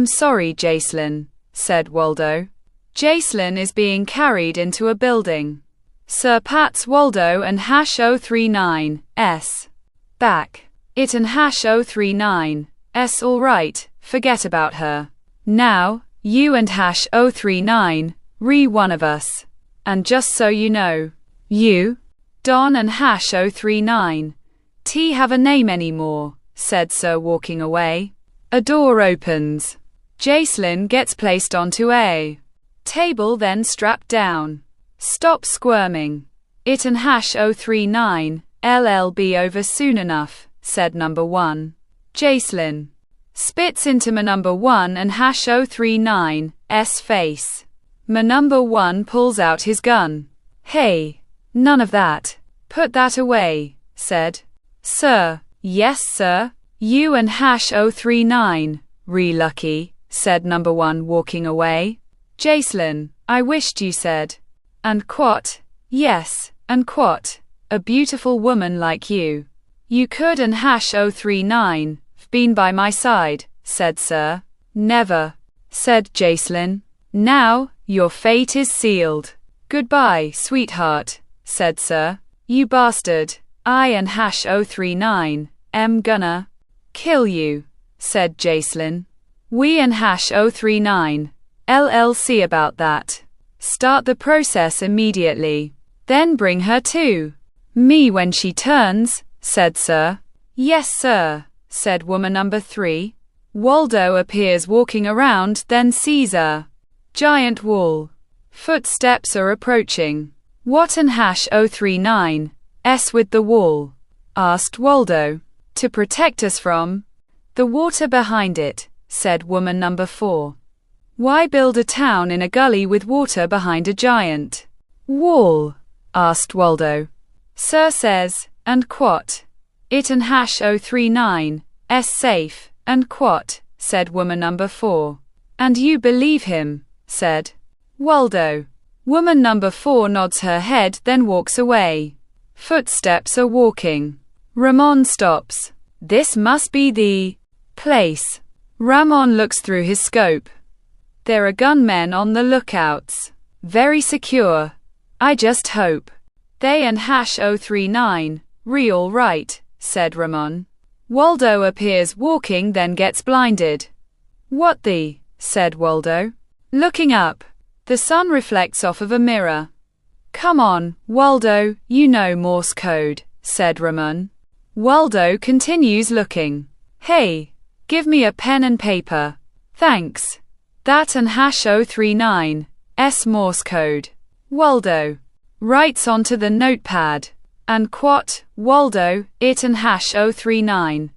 S1: Sorry, Jacelyn, said Waldo. Jacelyn is being carried into a building. Sir pats Waldo and hash 039's back. It and hash 039's all right, forget about her. Now, you and hash 039, re one of us. And just so you know, you, Don and hash 039, T have a name anymore, said Sir, walking away. A door opens. Jaislyn gets placed onto a table, then strapped down. Stop squirming. It and hash 039, LLB over soon enough, said number 1. Jaislyn spits into my number 1 and hash 039's face. My number 1 pulls out his gun. Hey, none of that. Put that away, said Sir. Yes, sir. You and hash 039, re lucky, said number 1, walking away. Jaislyn, I wished you said. And quat, yes, and quat, a beautiful woman like you. You could and hash 039, been by my side, said Sir. Never, said Jaislyn. Now, your fate is sealed. Goodbye, sweetheart, said Sir. You bastard, I and hash 039, gonna kill you, said Jaislyn. We and hash 039, LLC about that. Start the process immediately. Then bring her to me when she turns, said Sir. Yes, sir, said woman number 3. Waldo appears walking around, then sees a giant wall. Footsteps are approaching. What and hash 039 with the wall? Asked Waldo. To protect us from the water behind it, said woman number 4. Why build a town in a gully with water behind a giant wall? Asked Waldo. Sir says, and quat. It and hash 039 safe, and quat, said woman number 4. And you believe him, said Waldo. Woman number 4 nods her head, then walks away. Footsteps are walking. Ramon stops. This must be the place. Ramon looks through his scope. There are gunmen on the lookouts. Very secure. I just hope they and hash 039 re all right, said Ramon. Waldo appears walking, then gets blinded. What the? Said Waldo. Looking up. The sun reflects off of a mirror. Come on, Waldo, you know Morse code, said Ramon. Waldo continues looking. Hey, give me a pen and paper. Thanks. That and hash 039 Morse code. Waldo writes onto the notepad. And quat, Waldo, it and hash 039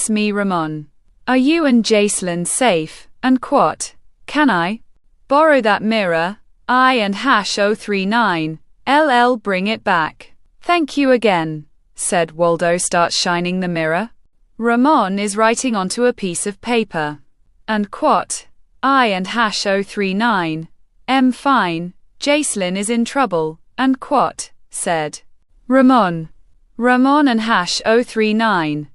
S1: me Ramon. Are you and Jaislyn safe? And quat, can I borrow that mirror? I and hash 039 LL bring it back. Thank you again, said Waldo. Starts shining the mirror. Ramon is writing onto a piece of paper. And quat, I and hash 039 fine, Jaislyn is in trouble, and quat, said Ramon. Ramon and hash 039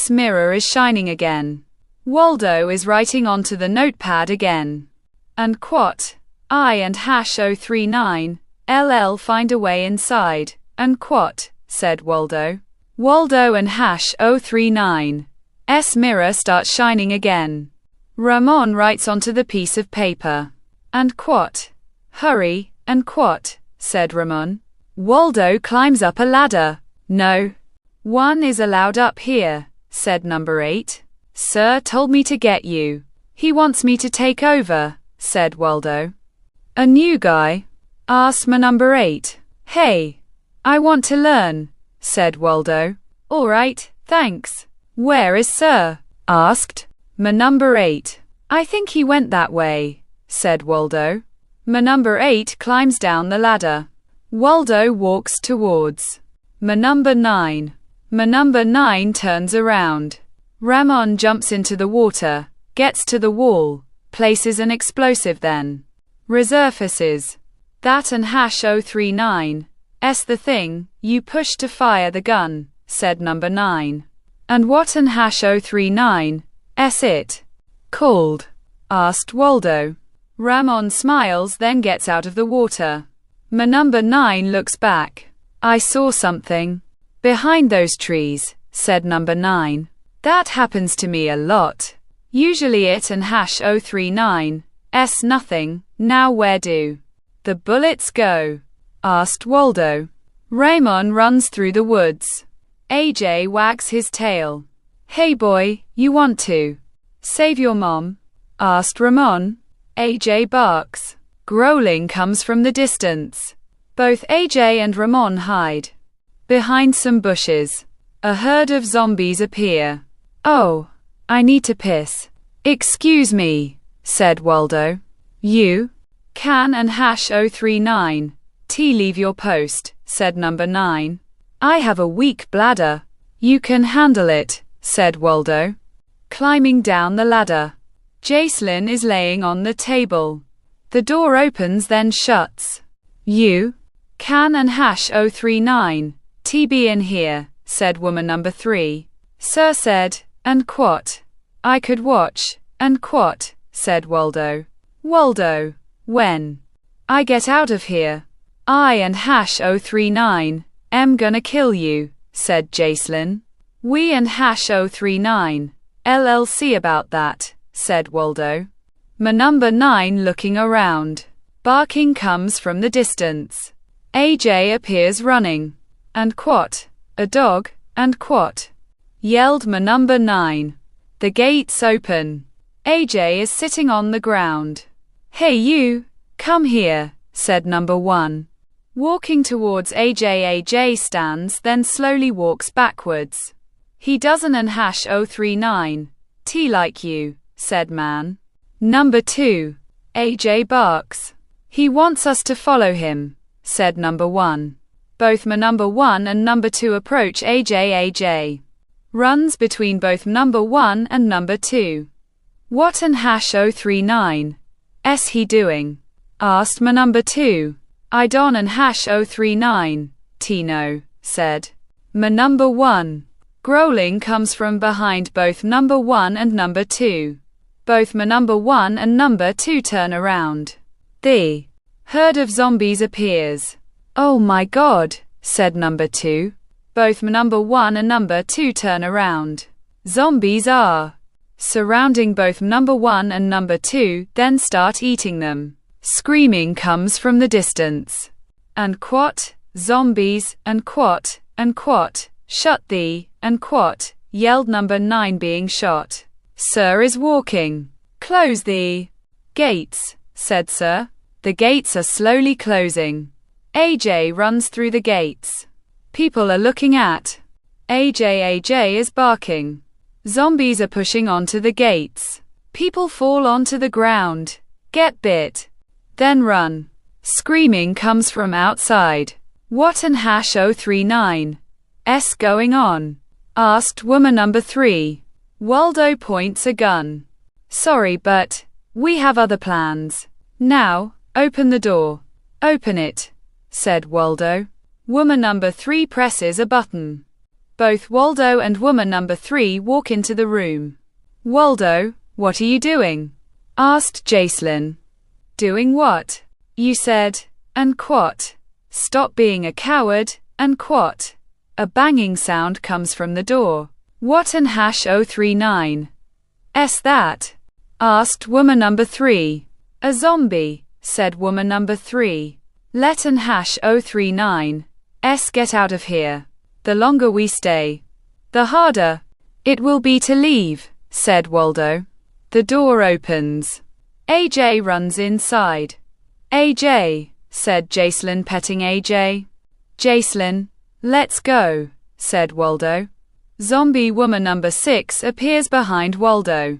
S1: mirror is shining again. Waldo is writing onto the notepad again. And quat, I and hash 039 LL find a way inside, and quat, said Waldo. Waldo and hash 039 mirror starts shining again. Ramon writes onto the piece of paper. And quat, hurry, and quat, said Ramon. Waldo climbs up a ladder. No one is allowed up here, said number 8. Sir told me to get you. He wants me to take over, said Waldo. A new guy? Asked my number 8. Hey, I want to learn, said Waldo. All right, thanks. Where is Sir? Asked my number 8. I think he went that way, said Waldo. My number 8 climbs down the ladder. Waldo walks towards my number 9. My number 9 turns around. Ramon jumps into the water, gets to the wall, places an explosive, then resurfaces. That and hash 039 the thing you push to fire the gun, said number 9. And what and hash 039 it called? Asked Waldo. Ramon smiles, then gets out of the water. My number 9 looks back. I saw something behind those trees, said number 9. That happens to me a lot. Usually it and hash 039. S nothing, now where do the bullets go? Asked Waldo. Ramon runs through the woods. AJ wags his tail. Hey boy, you want to save your mom? Asked Ramon. AJ barks. Growling comes from the distance. Both AJ and Ramon hide behind some bushes. A herd of zombies appear. Oh, I need to piss. Excuse me, said Waldo. You can and hash 039. T leave your post, said number 9. I have a weak bladder. You can handle it, said Waldo. Climbing down the ladder. Jacelyn is laying on the table. The door opens then shuts. You can and hash 039. TB in here, said woman number 3. Sir said, and quat. I could watch, and quat, said Waldo. Waldo, when I get out of here, I and hash 039, am gonna kill you, said Jacelyn. We and hash 039, LLC about that, said Waldo. Ma number 9 looking around. Barking comes from the distance. AJ appears running. And quat, a dog, and quat, yelled ma number 9. The gates open. AJ is sitting on the ground. Hey you, come here, said number 1. Walking towards AJ. AJ stands then slowly walks backwards. He doesn't and hash 039. T like you, said man. Number 2. AJ barks. He wants us to follow him, said number 1. Both ma number 1 and number 2 approach AJ. AJ runs between both number 1 and number 2. What and hash 039? S he doing? Asked ma number 2. I don and hash 039. Tino, said ma number 1. Growling comes from behind both number 1 and number 2. Both ma number 1 and number 2 turn around. The herd of zombies appears. Oh my god, said number 2. Both number 1 and number 2 turn around. Zombies are surrounding both number 1 and number 2, then start eating them. Screaming comes from the distance. And quat, zombies, and quat, shut the, and quat, yelled number 9 being shot. Sir is walking. Close the gates, said Sir. The gates are slowly closing. AJ runs through the gates. People are looking at AJ. AJ is barking. Zombies are pushing onto the gates. People fall onto the ground, get bit, then run. Screaming comes from outside. What and hash 039? S going on? Asked woman number 3. Waldo points a gun. Sorry, but we have other plans. Now, open the door. Open it, said Waldo. Woman number 3 presses a button. Both Waldo and woman number 3 walk into the room. Waldo, what are you doing? Asked Jacelyn. Doing what? You said, and quat. Stop being a coward, and quat. A banging sound comes from the door. What and hash 039? S that? Asked woman number 3. A zombie, said woman number 3. Let and hash 039. S get out of here. The longer we stay, the harder it will be to leave, said Waldo. The door opens. AJ runs inside. AJ, said Jacelyn petting AJ. Jacelyn, let's go, said Waldo. Zombie woman number 6 appears behind Waldo.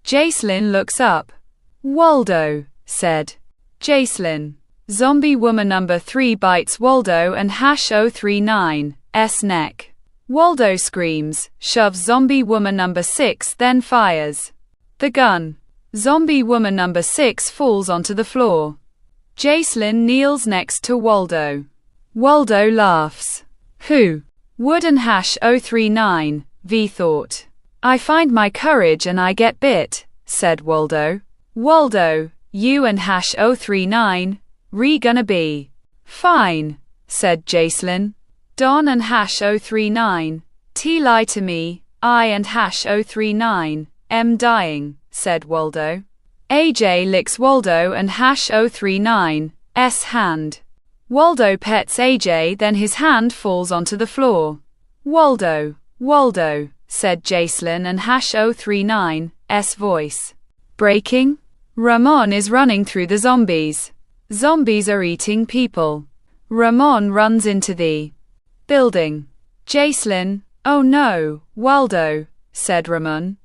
S1: Jacelyn looks up. Waldo, said Jacelyn. Zombie woman number 3 bites Waldo and hash 039. S neck. Waldo screams, shoves zombie woman number 6, then fires the gun. Zombie woman number 6 falls onto the floor. Jacelyn kneels next to Waldo. Waldo laughs. Who would and hash 039? V thought. I find my courage and I get bit, said Waldo. Waldo, you and hash 039, re gonna be fine, said Jacelyn. Don and hash 039, T lie to me, I and hash 039, M dying, said Waldo. AJ licks Waldo and #039's hand. Waldo pets AJ, then his hand falls onto the floor. Waldo, Waldo, said Jacelyn and #039's voice. Breaking? Ramon is running through the zombies. Zombies are eating people. Ramon runs into the building. Jacelyn, oh no, Waldo, said Ramon.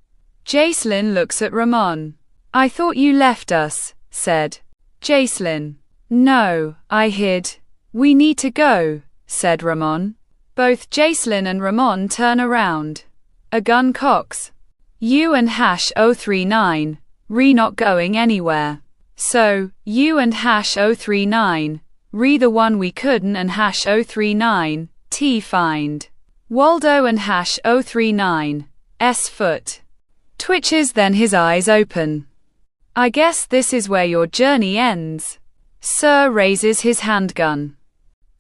S1: Jacelyn looks at Ramon. I thought you left us, said Jacelyn. No, I hid. We need to go, said Ramon. Both Jacelyn and Ramon turn around. A gun cocks. You and #039, not going anywhere. So, you and #039, the one we couldn't and #039, find. Waldo and #039's foot twitches, then his eyes open. I guess this is where your journey ends. Sir raises his handgun.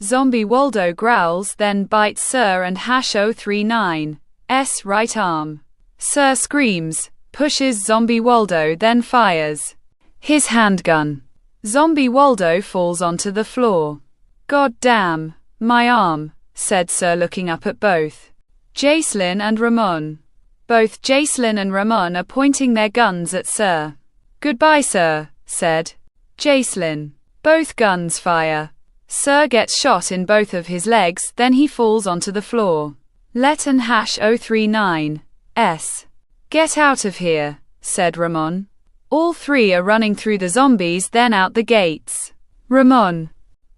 S1: Zombie Waldo growls, then bites Sir and #039's right arm. Sir screams, pushes Zombie Waldo, then fires his handgun. Zombie Waldo falls onto the floor. God damn, my arm, said Sir, looking up at both Jacelyn and Ramon. Both Jacelyn and Ramon are pointing their guns at Sir. Goodbye, Sir, said Jacelyn. Both guns fire. Sir gets shot in both of his legs, then he falls onto the floor. Let and #039's get out of here, said Ramon. All three are running through the zombies, then out the gates. Ramon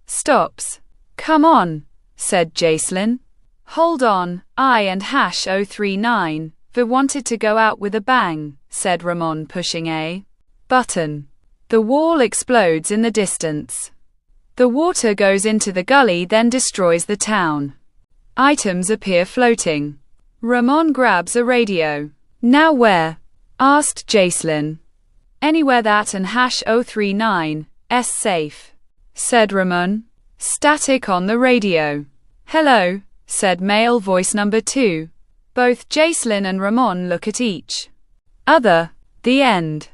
S1: stops. Come on, said Jacelyn. Hold on, I and #039 wanted to go out with a bang, said Ramon, pushing a button. The wall explodes in the distance. The water goes into the gully, then destroys the town. Items appear floating. Ramon grabs a radio. Now where? Asked Jacelyn. Anywhere that and #039's safe, said Ramon. Static on the radio. Hello, said male voice number 2. Both Jacelyn and Ramon look at each other. The end.